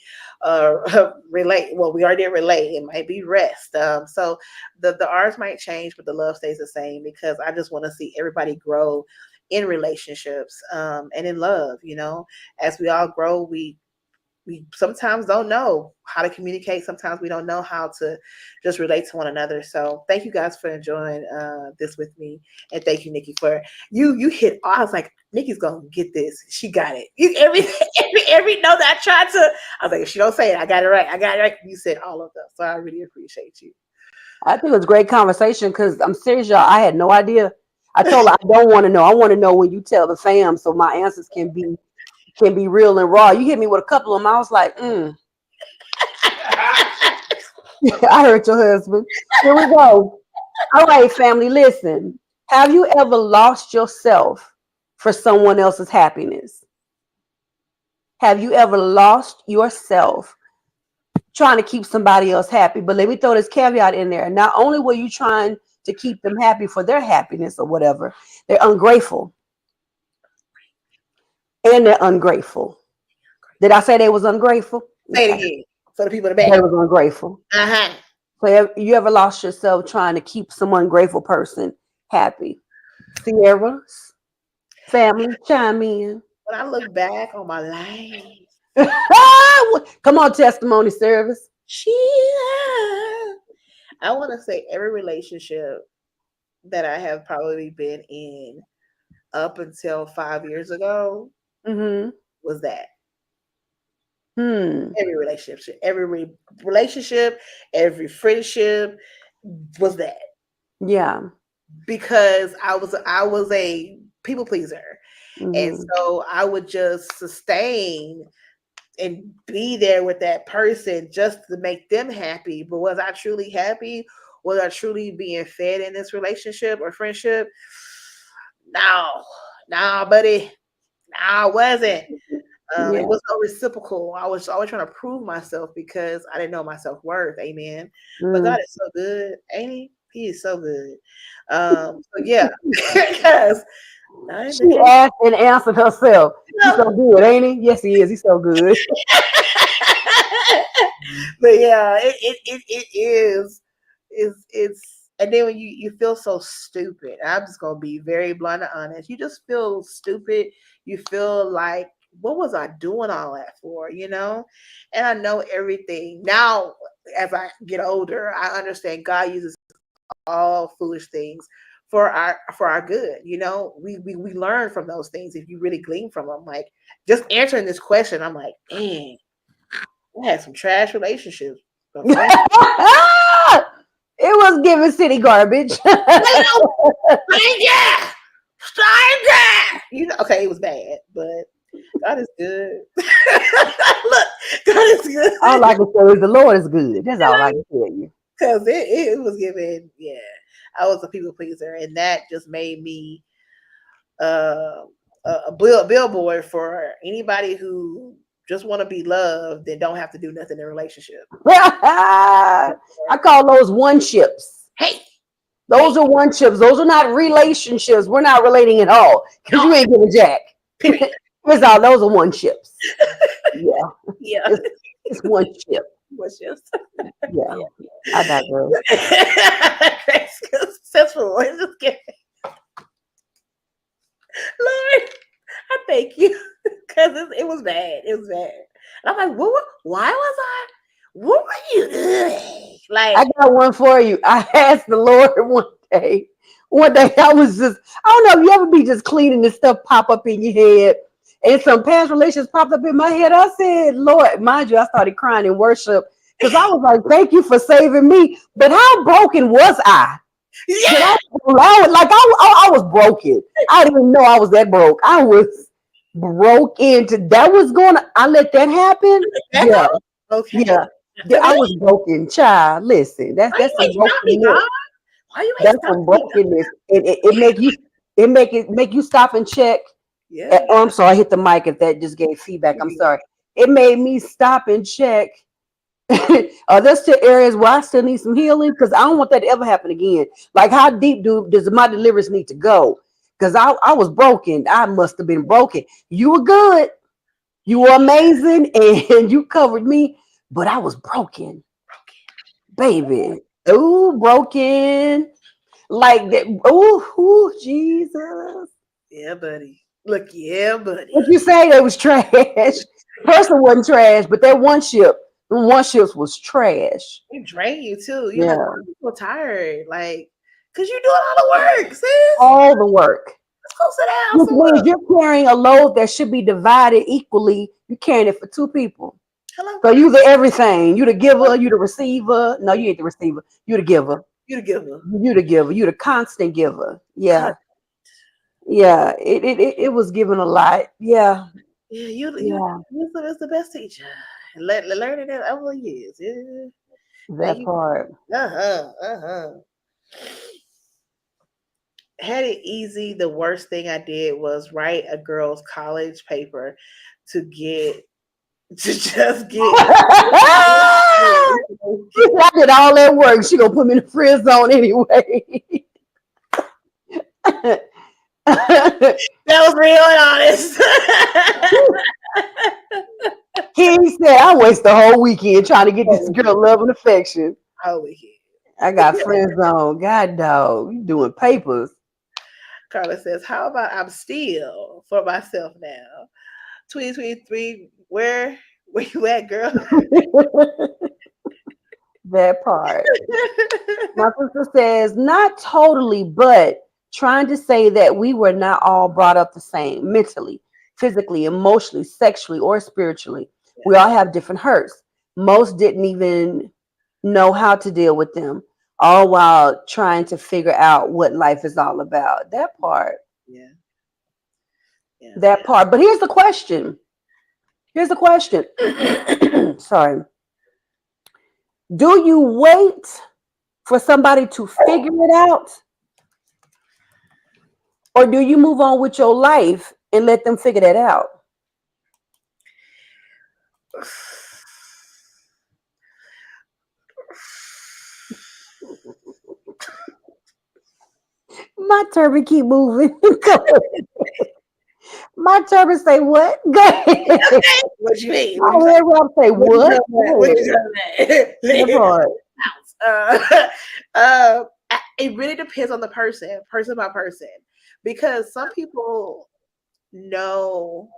relate. Well, we already relate. It might be rest. So the R's might change, but the love stays the same, because I just want to see everybody grow in relationships and in love. As we all grow, we sometimes don't know how to communicate. Sometimes we don't know how to just relate to one another. So thank you guys for enjoying this with me. And thank you, Nikki, for you hit. I was like, Nikki's going to get this. She got it. every note that I tried to. I was like, if she don't say it, I got it right. I got it right. You said all of them, so I really appreciate you. I think it was a great conversation because I'm serious, y'all. I had no idea. I told her I don't want to know. I want to know when you tell the fam, so my answers can be real and raw. You hit me with a couple of them. I was like, I heard your husband. Here we go. All right, family, listen. Have you ever lost yourself for someone else's happiness? Have you ever lost yourself trying to keep somebody else happy? But let me throw this caveat in there. Not only were you trying to keep them happy for their happiness or whatever, they're ungrateful. And they're ungrateful. Did I say they was ungrateful? Say it again for the people in the back. They was ungrateful. Uh-huh. So you ever lost yourself trying to keep some ungrateful person happy? CIERRA's family, chime in. When I look back on my life, Come on, testimony service. I want to say every relationship that I have probably been in up until 5 years ago was that. Every relationship, every friendship was that. Yeah. Because I was a people pleaser. And so I would just sustain and be there with that person just to make them happy. But was I truly happy? Was I truly being fed in this relationship or friendship? No, buddy. No, I wasn't. It was no reciprocal. I was always trying to prove myself because I didn't know my self-worth. Amen. But God is so good, ain't he? He is so good. So yeah, because she asked and answered herself. He's so good, ain't he? Yes, he is. He's so good. But yeah, it is. It's and then when you feel so stupid. I'm just gonna be very blunt and honest. You just feel stupid. You feel like, what was I doing all that for? And I know everything now. As I get older, I understand God uses all foolish things for our good. We learn from those things if you really glean from them. Like just answering this question, I'm like, dang, I had some trash relationships. It was giving city garbage. Okay, it was bad, but God is good. Look, God is good. All I can say is the Lord is good. That's all I can tell you. Because it was given, I was a people pleaser, and that just made me a billboard for anybody who just want to be loved and don't have to do nothing in a relationship. I call those one-ships. Hey, those are one-ships. Those are not relationships. We're not relating at all because you ain't giving jack. Those are one-ships. Yeah. It's one ship. Yeah. I digress. Successful. Just kidding. Lord, I thank you because it was bad. It was bad. And I'm like, why was I? What were you doing? Like, I got one for you. I asked the Lord one day I was just, I don't know if you ever be just cleaning this stuff pop up in your head. And some past relations popped up in my head. I said, Lord, mind you, I started crying in worship because I was like, thank you for saving me. But how broken was I? Yeah. I was broken. I didn't even know I was that broke. I was broken. I let that happen. Yeah. Okay. Yeah. I was broken, child. Listen, that's some brokenness. That's some brokenness. It make you stop and check. Yeah. I'm sorry, I hit the mic if that just gave feedback. I'm sorry. It made me stop and check. Are there still areas where I still need some healing? Because I don't want that to ever happen again. Like, how deep does my deliverance need to go? Because I was broken. I must have been broken. You were good. You were amazing. And you covered me. But I was broken. Baby. Ooh, broken. Like that. Ooh, Jesus. Yeah, buddy. Look, yeah, buddy. What you say? They was trash. Person wasn't trash, but that one ships was trash. It drain you too. Yeah. Like, I'm so tired. Like, cause you doing all the work, sis. All the work. Let's go sit down Which somewhere. means you're carrying a load that should be divided equally. You're carrying it for two people. Hello. So you the everything. You the giver, you the receiver. No, you ain't the receiver. You the giver. You the giver. You the giver. You the constant giver. Yeah. Yeah. It was given a lot. Yeah. Yeah, you Yeah. is the best teacher. Learning it over the years. Yeah. That part. Had it easy. The worst thing I did was write a girl's college paper to just get. I did all that work. She gonna put me in the friend zone anyway. That was real and honest. He said, I waste the whole weekend trying to get this girl love and affection. Whole weekend. I got friend zone. God dog, you doing papers. Carla says, how about I'm still for myself now? 2023, where you at, girl? That part. My sister says, not totally, but trying to say that we were not all brought up the same mentally, physically, emotionally, sexually, or spiritually. We all have different hurts. Most didn't even know how to deal with them, all while trying to figure out what life is all about. That part. Yeah. That part. But here's the question. Sorry. Do you wait for somebody to figure it out? Or do you move on with your life and let them figure that out? My turban keep moving. My turban say what? Go ahead. What you mean? I heard Rob say what? It really depends on the person by person, because some people know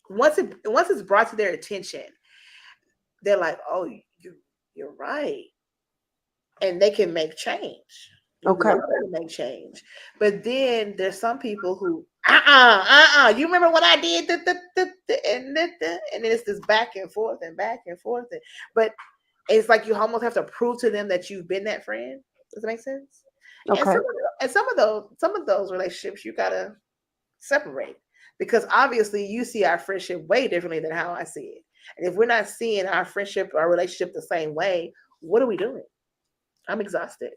once it's brought to their attention, they're like, "Oh, you're right," and they can make change. Okay. Make change. But then there's some people who you remember what I did, and then it's this back and forth, but it's like you almost have to prove to them that you've been that friend. Does that make sense? Okay. And some of those relationships you gotta separate, because obviously you see our friendship way differently than how I see it. And if we're not seeing our friendship, our relationship the same way, what are we doing? I'm exhausted.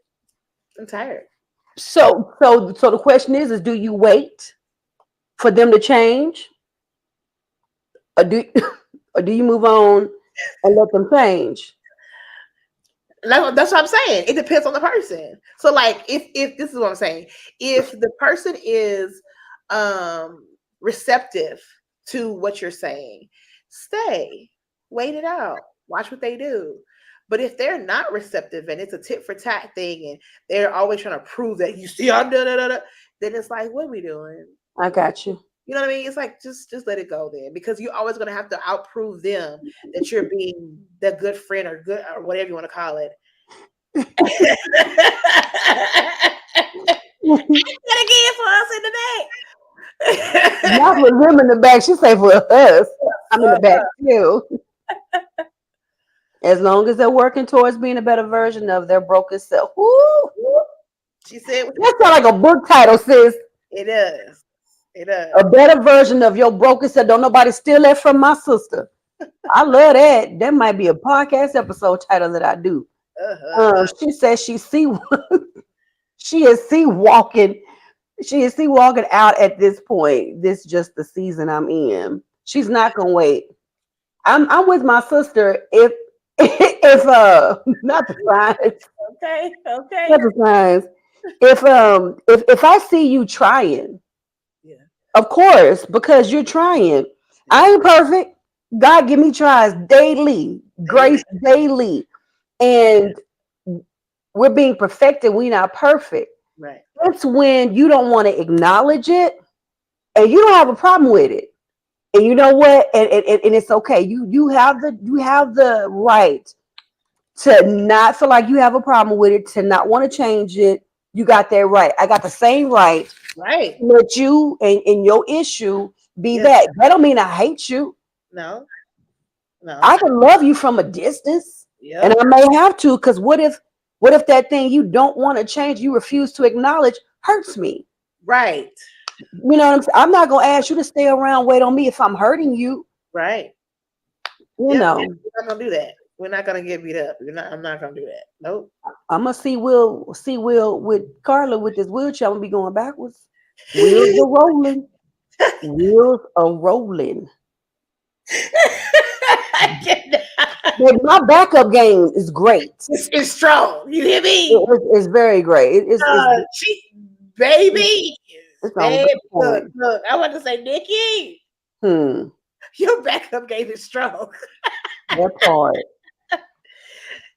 I'm tired. So the question is do you wait for them to change? Or do you move on and let them change? That's what I'm saying. It depends on the person. So like if this is what I'm saying, if the person is receptive to what you're saying, stay, wait it out, watch what they do. But if they're not receptive and it's a tit for tat thing and they're always trying to prove that you see I'm then it's like, what are we doing? I got you. You know what I mean? It's like just let it go then, because you're always gonna have to outprove them that you're being the good friend or good or whatever you want to call it. Gotta get for us in the back. Not for them in the back. She say for us. I'm in the back too. As long as they're working towards being a better version of their broken self. Woo! She said that sounds like a book title, sis. It does. It does. A better version of your broken self. Don't nobody steal that from my sister. I love that. That might be a podcast episode title that I do. She says she is walking out at this point. This is just the season I'm in. She's not gonna wait. I'm with my sister if not the signs. Okay. Not the signs. If I see you trying, yeah, of course, because you're trying. I ain't perfect. God give me tries daily, grace daily. And we're being perfected. We're not perfect. Right. That's when you don't want to acknowledge it and you don't have a problem with it. And you know what? And it's okay. You have the right to not feel like you have a problem with it, to not want to change it, You got that right. I got the same right. Right. Let you and your issue be Yes. that. That don't mean I hate you. No. No. I can love you from a distance, and Yep. I may have to, because what if that thing you don't want to change, you refuse to acknowledge, hurts me? Right. You know what I'm saying? I'm not gonna ask you to stay around, wait on me if I'm hurting you. Right. You Yep. know, We're not gonna do that. We're not gonna get beat up. I'm not gonna do that. Nope. I'm gonna see Will with Carla with this wheelchair. I'm gonna be going backwards. Wheels are rolling. Wheels are rolling. I get that. But my backup game is great. It's strong. You hear me? It's very great. She, It's, baby, it's on babe. good Look, point. look. I want to say, Nikki, Hmm. your backup game is strong. That part.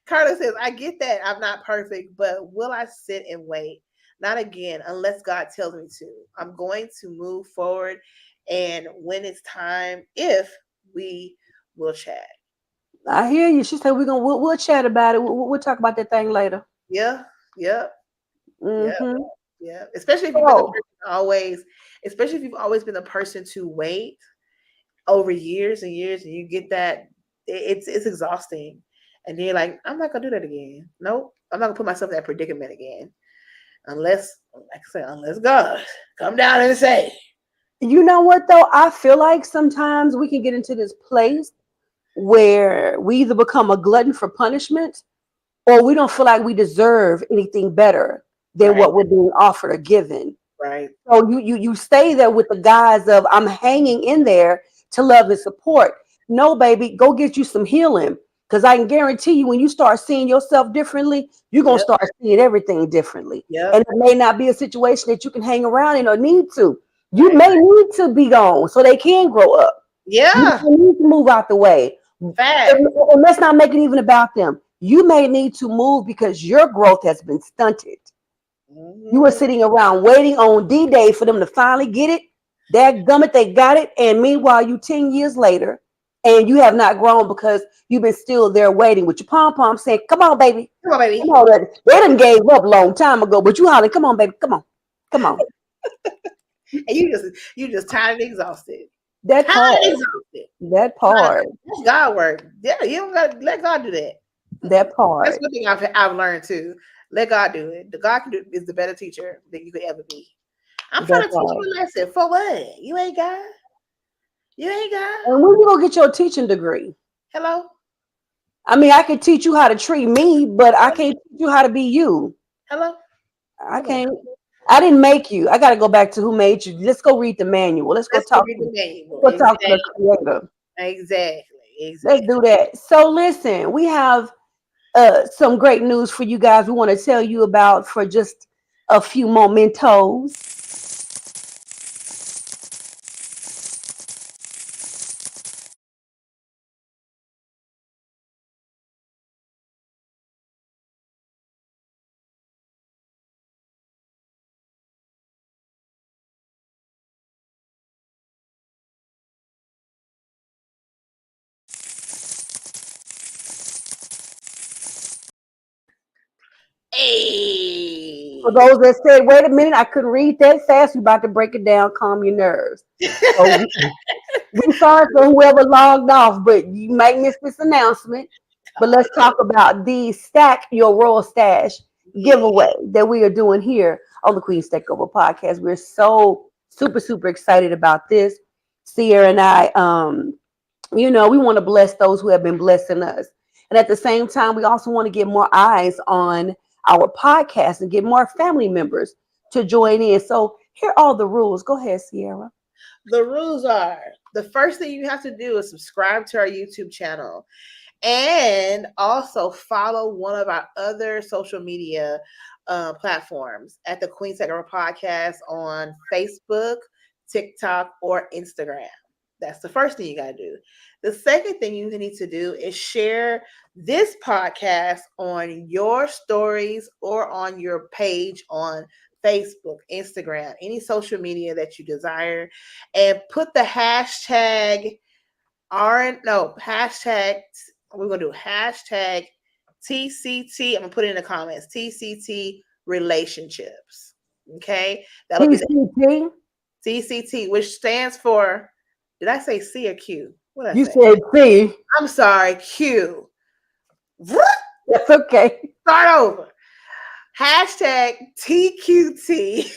Carla says, I get that I'm not perfect, but will I sit and wait? Not again, unless God tells me to. I'm going to move forward. And when it's time, if we will chat. I hear you. She said we'll chat about it. We'll talk about that thing later. Yeah, yeah, yeah, Mm-hmm. yeah. Especially if you've been the So person always, especially if you've always been the person to wait over years and years, and you get that, it's exhausting. And then you're like, I'm not gonna do that again. Nope, I'm not gonna put myself in that predicament again. Unless, like I said, unless God come down and say, you know what though? I feel like sometimes we can get into this place where we either become a glutton for punishment or we don't feel like we deserve anything better than right, what we're being offered or given. right, So you stay there with the guise of I'm hanging in there to love and support. No, baby, go get you some healing. Because I can guarantee you, when you start seeing yourself differently, you're gonna yep, start seeing everything differently. And yep, it may not be a situation that you can hang around in or need to. You right, may need to be gone so they can grow up. You yeah, may need to move out the way. fact, And let's not make it even about them. You may need to move because your growth has been stunted. You were mhm, sitting around waiting on D-Day for them to finally get it. Dadgummit, they got it. And meanwhile, you 10 years later, and you have not grown because you've been still there waiting with your pom-pom saying, come on, baby. come on, Come baby, on. They done gave up a long time ago, but you hollering, come on, baby. Come on. Come on. and you just tired and exhausted, That tired part. and exhausted. That part. That's God work. Yeah, you don't got to let God do that. That That's part. one thing I've learned too. Let God do it. The God can do is the better teacher that you could ever be. I'm trying That to teach part. you a lesson for what? You ain't God. You ain't God. And when you gonna get your teaching degree? Hello. I mean, I can teach you how to treat me, but I can't teach you how to be you. Hello. I Come on. can't. I didn't make you. I got to go back to who made you. Let's go read the manual. Let's go Let's go talk. read the manual. Let's go talk to Exactly. the creator. Exactly. Let's Exactly. do that. So listen, we have some great news for you guys. We want to tell you about for just a few mementos. For Hey. those that said, "Wait a minute, I couldn't read that fast," we about to break it down. Calm your nerves. So we sorry for whoever logged off, but you might miss this announcement. But let's talk about the Stack Your Royal Stash Yeah. giveaway that we are doing here on the Queens Takeover Podcast. We're so super excited about this. CIERRA and I, we want to bless those who have been blessing us. And at the same time, we also want to get more eyes on our podcast and get more family members to join in. So here are all the rules. Go ahead, CIERRA. The rules are the first thing you have to do is subscribe to our YouTube channel and also follow one of our other social media platforms at the Queens Takeover Podcast on Facebook, TikTok, or Instagram. That's the first thing you got to do. The second thing you need to do is share this podcast on your stories or on your page on Facebook, Instagram, any social media that you desire, and put the hashtag hashtag. We're gonna do hashtag TCT. I'm gonna put it in the comments. TCT relationships. Okay, that'll be the PCT. CCT, which stands for, did I say C or Q? What did I You say? said C. I'm sorry, Q. That's okay. Start over. Hashtag TQT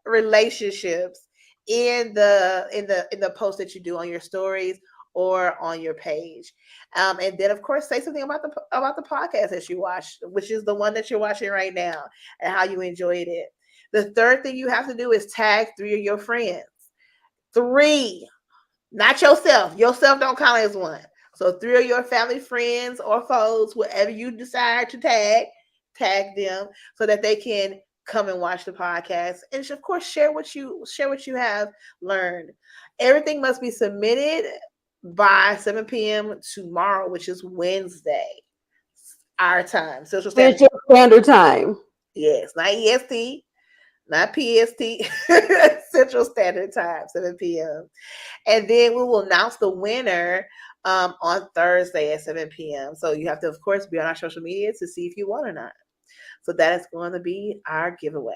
relationships in the post that you do on your stories or on your page, and then of course say something about the podcast that you watch, which is the one that you're watching right now, and how you enjoyed it. The third thing you have to do is tag 3 of your friends. 3, not yourself. Yourself don't count as one. So 3 of your family, friends, or foes, whatever you decide to tag them so that they can come and watch the podcast, and of course share what you have learned. Everything must be submitted by 7 p.m. tomorrow, which is Wednesday, our time, Central Standard Time. Yes, not EST, not PST, Central Standard Time, 7 p.m. And then we will announce the winner on Thursday at 7 p.m. So you have to, of course, be on our social media to see if you won or not. So that is going to be our giveaway.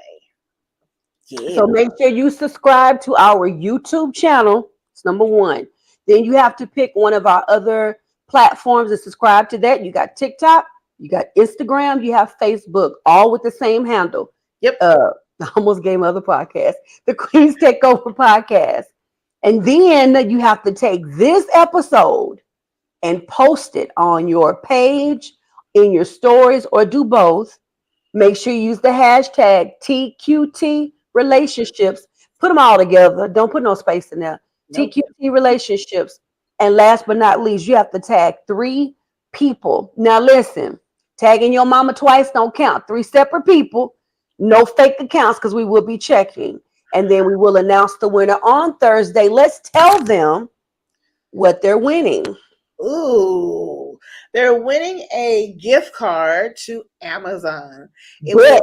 Yeah. So make sure you subscribe to our YouTube channel. It's number 1. Then you have to pick one of our other platforms and subscribe to that. You got TikTok, you got Instagram, you have Facebook, all with the same handle. Yep. I almost gave my other podcast, the Queens Takeover Podcast. And then you have to take this episode and post it on your page, in your stories, or do both. Make sure you use the hashtag TQT relationships. Put them all together. Don't put no space in there. Nope. TQT relationships. And last but not least, you have to tag 3 people. Now listen, tagging your mama twice don't count. 3 separate people. No fake accounts, because we will be checking. And then we will announce the winner on Thursday. Let's tell them what they're winning. Ooh, they're winning a gift card to Amazon. It will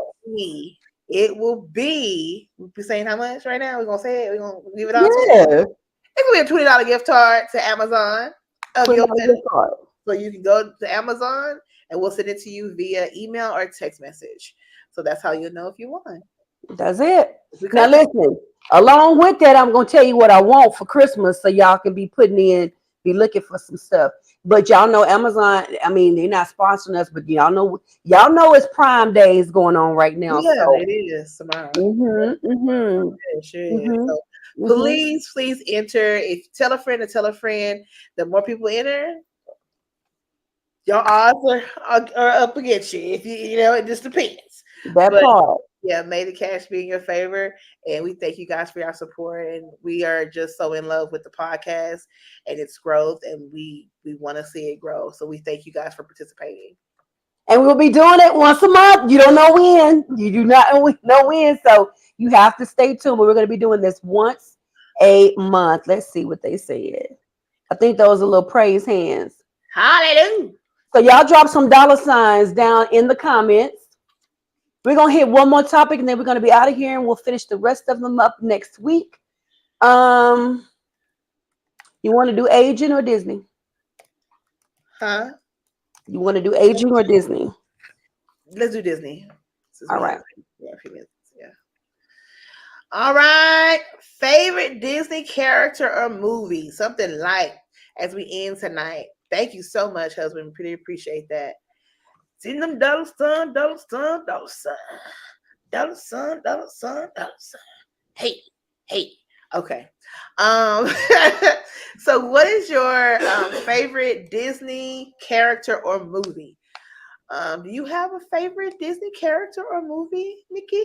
be, we're saying how much right now? We're going to say it. We're going to give it all to you. It's going to be a $20 gift card to Amazon. Gift card. So you can go to Amazon and we'll send it to you via email or text message. So that's how you'll know if you won. That's it. Now listen, along with that, I'm going to tell you what I want for Christmas so y'all can be be looking for some stuff. But y'all know Amazon, I mean, they're not sponsoring us, but y'all know it's Prime Days going on right now. Yeah, so. it is tomorrow. So, please enter. If tell a friend to tell a friend, the more people enter, your odds are up against you. If you know, it just depends. That part. Yeah, may the cash be in your favor. And we thank you guys for your support. And we are just so in love with the podcast and its growth. And we want to see it grow. So we thank you guys for participating. And we'll be doing it once a month. You don't know when. You do not know when. So you have to stay tuned. We're going to be doing this once a month. Let's see what they said. I think those are little praise hands. Hallelujah. So y'all drop some $ down in the comments. We're going to hit one more topic and then we're going to be out of here and we'll finish the rest of them up next week. You want to do aging or Disney? Huh? You want to do aging or Disney? Let's do Disney. All right. Yeah, a few minutes. Yeah. All right. Favorite Disney character or movie? Something light as we end tonight. Thank you so much, husband. Pretty appreciate that. Seen them $, $. Hey. Okay. So what is your favorite Disney character or movie? Do you have a favorite Disney character or movie, Nikki?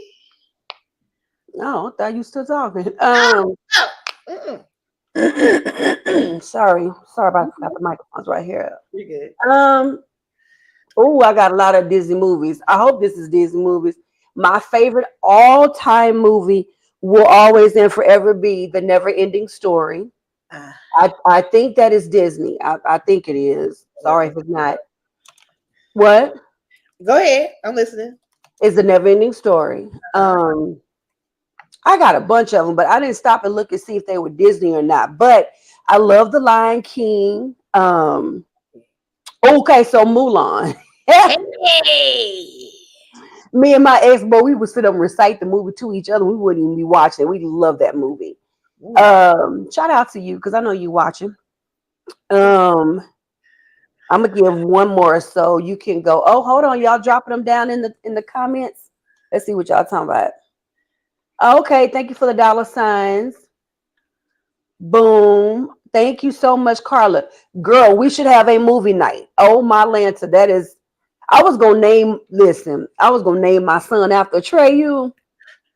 No, I thought you still talking. Sorry about that. The microphone's right here. You're good. Oh, I got a lot of Disney movies. I hope this is Disney movies. My favorite all-time movie will always and forever be The Never-Ending Story. I think that is Disney. I think it is. Sorry if it's not. What? Go ahead. I'm listening. It's The Never-Ending Story. I got a bunch of them, but I didn't stop and look and see if they were Disney or not. But I love The Lion King. Okay, so Mulan. Hey. Me and my ex, boy, we would sit up and recite the movie to each other. We wouldn't even be watching. We love that movie. Shout out to you because I know you watching. I'm gonna give one more so you can go. Oh, hold on, y'all dropping them down in the comments. Let's see what y'all talking about. Okay, thank you for the dollar signs. Boom. Thank you so much, Carla. Girl, we should have a movie night. Oh my Lanta, that is. I was gonna name. Listen, I was gonna name my son after Trey. You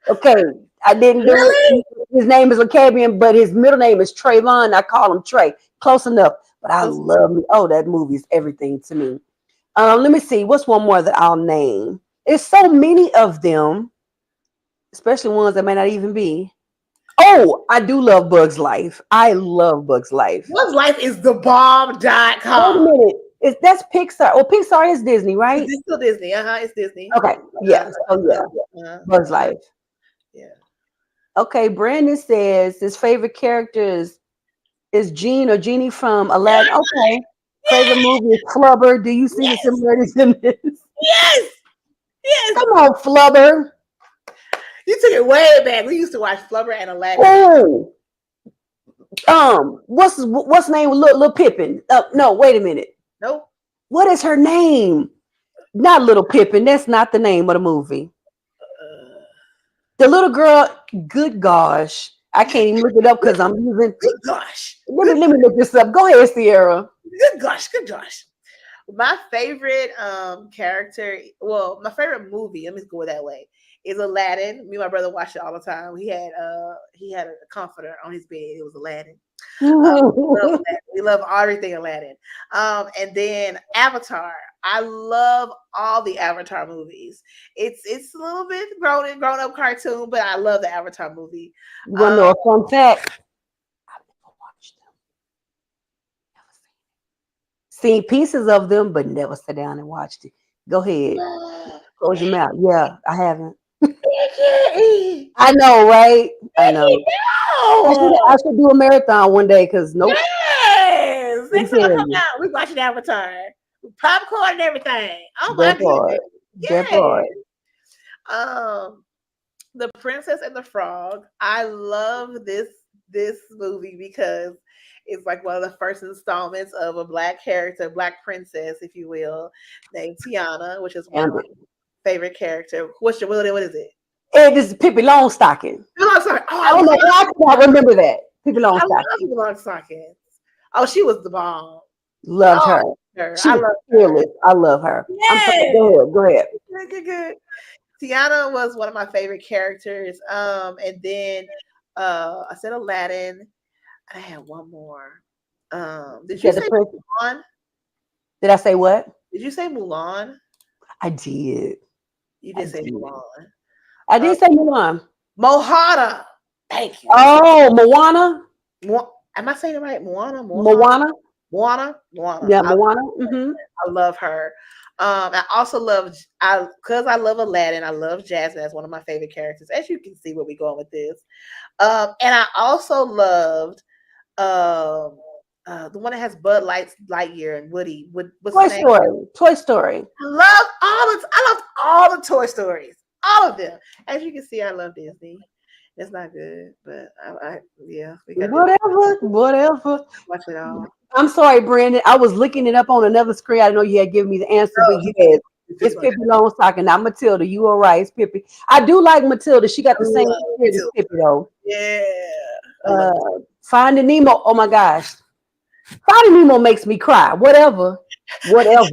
okay? I didn't do it. His name is Lacabian, but his middle name is Trayvon. I call him Trey. Close enough. But I love me. Oh, that movie is everything to me. Let me see. What's one more that I'll name? There's so many of them, especially ones that may not even be. Oh, I do love Bug's Life. I love Bug's Life. Bug's Life is the bomb.com. Wait a minute. That's Pixar. Well, Pixar is Disney, right? It's still Disney. It's Disney. Okay. Yeah. Bug's Life. Yeah. Okay. Brandon says his favorite characters is Gene or Genie from Aladdin. Okay. Favorite movie is Flubber. Do you see the similarities in this? Yes. Come on, Flubber. You took it way back. We used to watch Flubber and Aladdin. Oh. What's name with Little Pippin? No, wait a minute. Nope. What is her name? Not Little Pippin. That's not the name of the movie. The little girl. Good gosh. I can't even look it up because I'm using. Good gosh. Let me look this up. Go ahead, CIERRA. Good gosh. My favorite character, well, my favorite movie, let me go that way, is Aladdin. Me and my brother watched it all the time. He had a comforter on his bed. It was Aladdin. We love everything Aladdin. And then Avatar. I love all the Avatar movies. It's a little bit grown up cartoon, but I love the Avatar movie. You want to know a fun fact? I've never watched them. Seen pieces of them, but never sat down and watched it. Go ahead. Close your mouth. Yeah, I haven't. I know, right? I know. I should do a marathon one day because nope. Yes. Next time I come out, we're watching Avatar. Popcorn and everything. Oh my goodness. The Princess and the Frog. I love this movie because it's like one of the first installments of a black character, black princess, if you will, named Tiana, which is one of my favorite characters. What is it? It is Pippi Longstocking. I remember that. Pippi Longstocking. Oh, she was the bomb. Loved her. I love her. Yes. Go ahead. Good. Tiana was one of my favorite characters. And then I said Aladdin. I had one more. Did you say Mulan? Did I say what? Did you say Mulan? I did. You did say Mulan. I did say Mulan. Mohana. Thank you. Oh, Moana. Am I saying it right? Moana. Yeah, Moana. Mm-hmm. I love her. I also love, because I love Aladdin. I love Jasmine as one of my favorite characters. As you can see where we're going with this. And I also loved the one that has Bud Lightyear and Woody. Toy Story. I loved all the Toy Stories. All of them. As you can see, I love Disney. It's not good, but whatever. Watch it all. I'm sorry, Brandon. I was looking it up on another screen. I know you had given me the answer, but yes, it's Pippi Longstocking, not Matilda. You are right. It's Pippi. I do like Matilda. She got the same spirit as Pippi, though. Yeah. Finding Nemo. Oh my gosh. Finding Nemo makes me cry. Whatever. I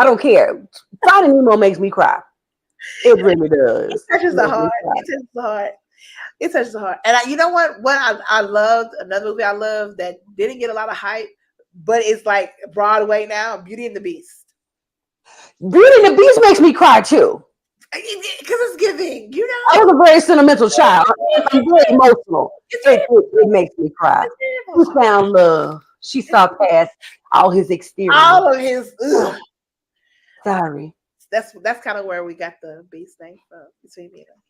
don't care. Finding Nemo makes me cry. It really does. It touches the heart. It touches the heart. And you know what? I loved, another movie I loved that didn't get a lot of hype, but it's like Broadway now, Beauty and the Beast. Beauty and the Beast makes me cry too. Because it's giving, you know. I was a very sentimental child. I'm very emotional. It makes me cry. She found love. She saw past all his exterior. All of his. Sorry. That's kind of where we got the Beast thing from, between me and him.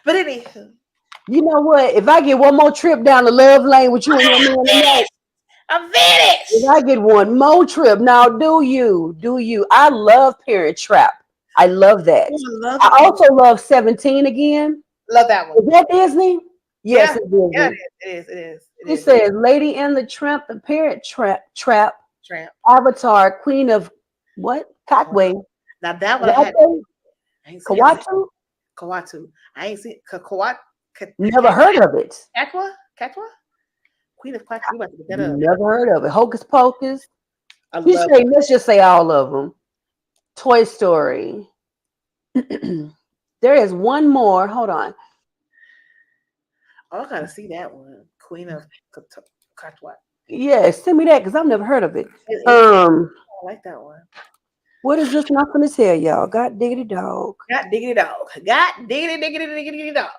But anyway. You know what? If I get one more trip down the love lane with you and your man tonight, I'm finished. If I get one more trip, now do you? I love Parent Trap. I love that. Oh, I love I it. also love 17 again. Love that one. Is that Disney? Yes, Yeah, it's yeah, Disney. it is. It is. It He is. says Lady and the Tramp, the Parrot Trap, Tramp. Avatar, Queen of what? Cotway. Now that one Kawatu? I ain't seen. Kawatu? Kawatu. I ain't seen Kawat. Never heard of it. Katwa. Katwa. Queen of Quack. We about to get that up. Never heard of it. Hocus Pocus. I You love. say, let's just say all of them. Toy Story. There is one more. Hold on. Oh, I gotta see that one. Queen of Katwa. Yeah, send me that because I've never heard of it. I like that one. What is this not gonna tell y'all? God diggity dog. God diggity dog. God diggity dog.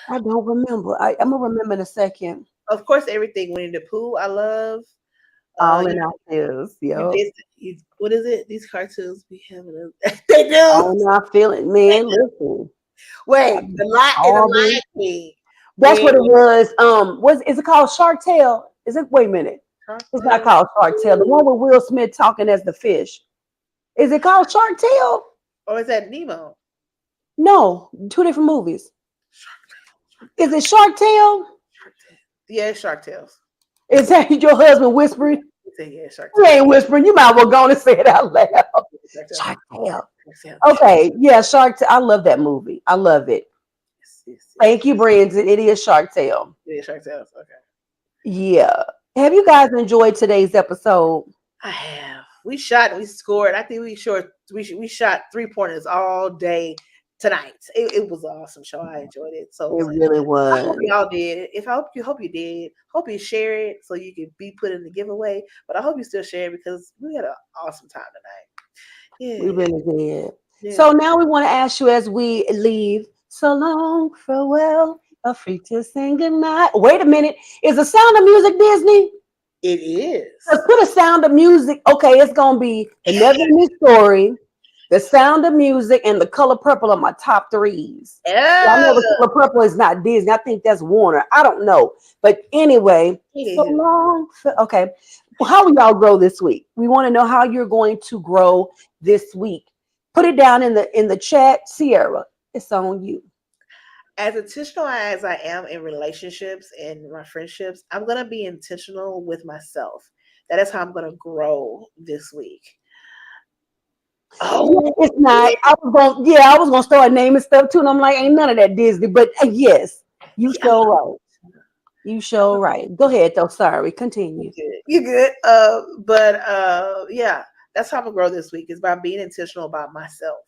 I don't remember. I'm gonna remember in a second. Of course, everything Winnie the Pooh. I love. All in our feels, yo. What is it? These cartoons be having they do. All in our feeling, man. Listen. Wait, the Lion King. That's what it was. Is it called Shark Tale? Is it? Wait a minute. It's not called Shark Tale. The one with Will Smith talking as the fish. Is it called Shark Tale? Or is that Nemo? No, two different movies. Is it Shark Tale? Yeah, it's Shark Tales. Is that your husband whispering? Yeah, Shark You Tales. ain't whispering. You might well go on and say it out loud. Shark Tale. Okay, yeah, Shark Tale. I love that movie. I love it. Thank you, Brandon. It is Shark Tale. Yeah, Shark Tales. Okay. Yeah. Have you guys enjoyed today's episode? I have. We shot. We scored. I think we shot 3-pointers all day tonight. It was an awesome show. I enjoyed it. So It really was. I hope y'all did. I hope you did. Hope you share it so you can be put in the giveaway. But I hope you still share it because we had an awesome time tonight. Yeah, We really did. yeah. So now we want to ask you as we leave. So long, farewell, a free to sing goodnight. Wait a minute. Is the Sound of Music Disney? It is. Let's put a Sound of Music. Okay, it's gonna be the Never Ending Story, the Sound of Music, and the Color Purple are my top threes. Yeah. I know the Color Purple is not Disney. I think that's Warner. I don't know. But anyway, so long. Okay. Well, how will y'all grow this week? We want to know how you're going to grow this week. Put it down in the chat. CIERRA, it's on you. As intentional as I am in relationships and my friendships, I'm going to be intentional with myself. That is how I'm going to grow this week. Oh, it's not. I was gonna start naming stuff too, and I'm like, ain't none of that Disney. But yes, you show right. You show right. Go ahead though. Sorry, continue. You good? Yeah, that's how I'm gonna grow this week is by being intentional about myself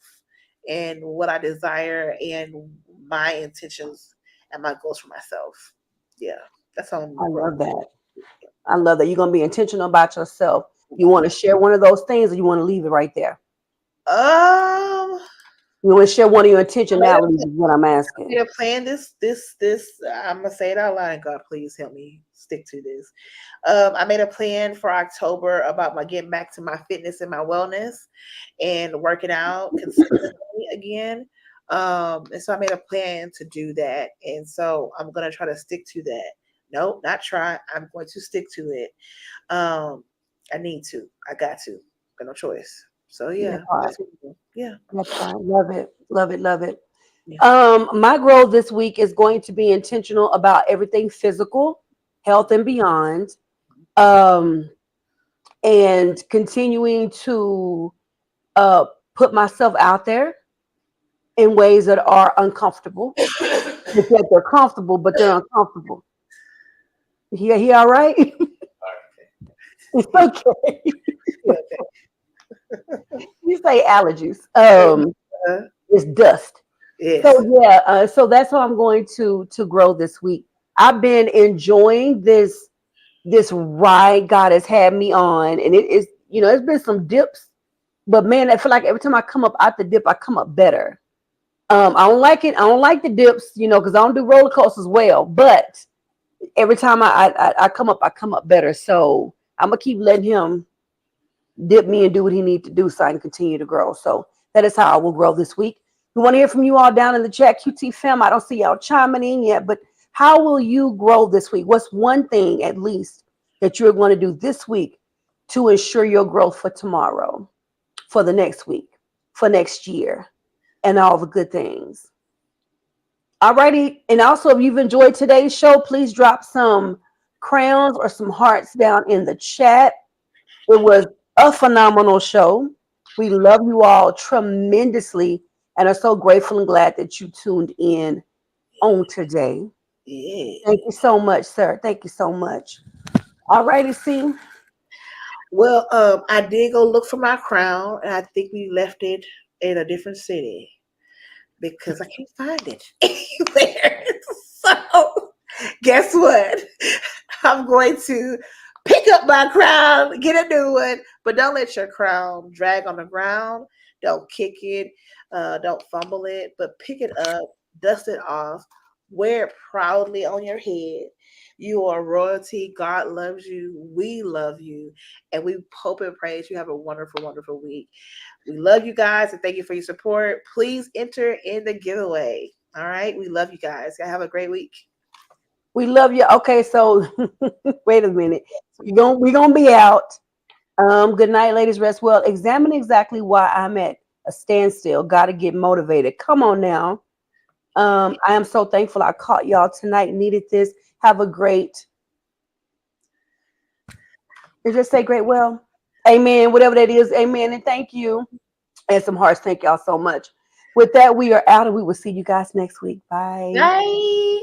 and what I desire and my intentions and my goals for myself. Yeah, that's how I'm. I love that. I love that. You're gonna be intentional about yourself. You want to share one of those things, or you want to leave it right there? You want to share one of your intentionalities is what I'm asking. Yeah, plan this. I'm gonna say it out loud, and God, please help me stick to this. I made a plan for October about my getting back to my fitness and my wellness and working out consistently again. And so I made a plan to do that, and so I'm gonna try to stick to that. No, not try. I'm going to stick to it. I need to. I got to. Got no choice. So yeah, yeah. That's fine. Love it. Love it. Love it. Yeah. My growth this week is going to be intentional about everything physical, health, and beyond. And continuing to put myself out there in ways that are uncomfortable. Because they're comfortable, but they're uncomfortable. He all right? It's okay. You say allergies. It's dust. Yes. So yeah, so that's how I'm going to grow this week. I've been enjoying this ride God has had me on, and it is, it's been some dips, but man, I feel like every time I come up out the dip, I come up better. I don't like it. I don't like the dips, because I don't do roller coasters well, but every time I come up better. So I'm gonna keep letting him dip me and do what he needs to do so I can continue to grow. So that is how I will grow this week. We want to hear from you all down in the chat. QT fam, I don't see y'all chiming in yet, but how will you grow this week? What's one thing at least that you're going to do this week to ensure your growth for tomorrow, for the next week, for next year? and all the good things. Alrighty. And also, if you've enjoyed today's show, please drop some crowns or some hearts down in the chat. It was a phenomenal show. We love you all tremendously and are so grateful and glad that you tuned in on today. Yeah. Thank you so much, sir. Thank you so much. Alrighty, see. Well, I did go look for my crown, and I think we left it in a different city because I can't find it anywhere. So, guess what? I'm going to pick up my crown, get a new one, but don't let your crown drag on the ground. Don't kick it, don't fumble it, but pick it up, dust it off, wear it proudly on your head. You are royalty. God loves you. We love you. And we hope and praise you have a wonderful, wonderful week. We love you guys and thank you for your support. Please enter in the giveaway. All right. We love you guys. Have a great week. We love you. Okay, so wait a minute. We're gonna be out. Good night, ladies. Rest well. Examine exactly why I'm at a standstill. Gotta get motivated. Come on now. I am so thankful I caught y'all tonight. Needed this. Have a great. Did you just say great well? Amen. Whatever that is. Amen. And thank you. And some hearts. Thank y'all so much. With that, we are out and we will see you guys next week. Bye. Bye.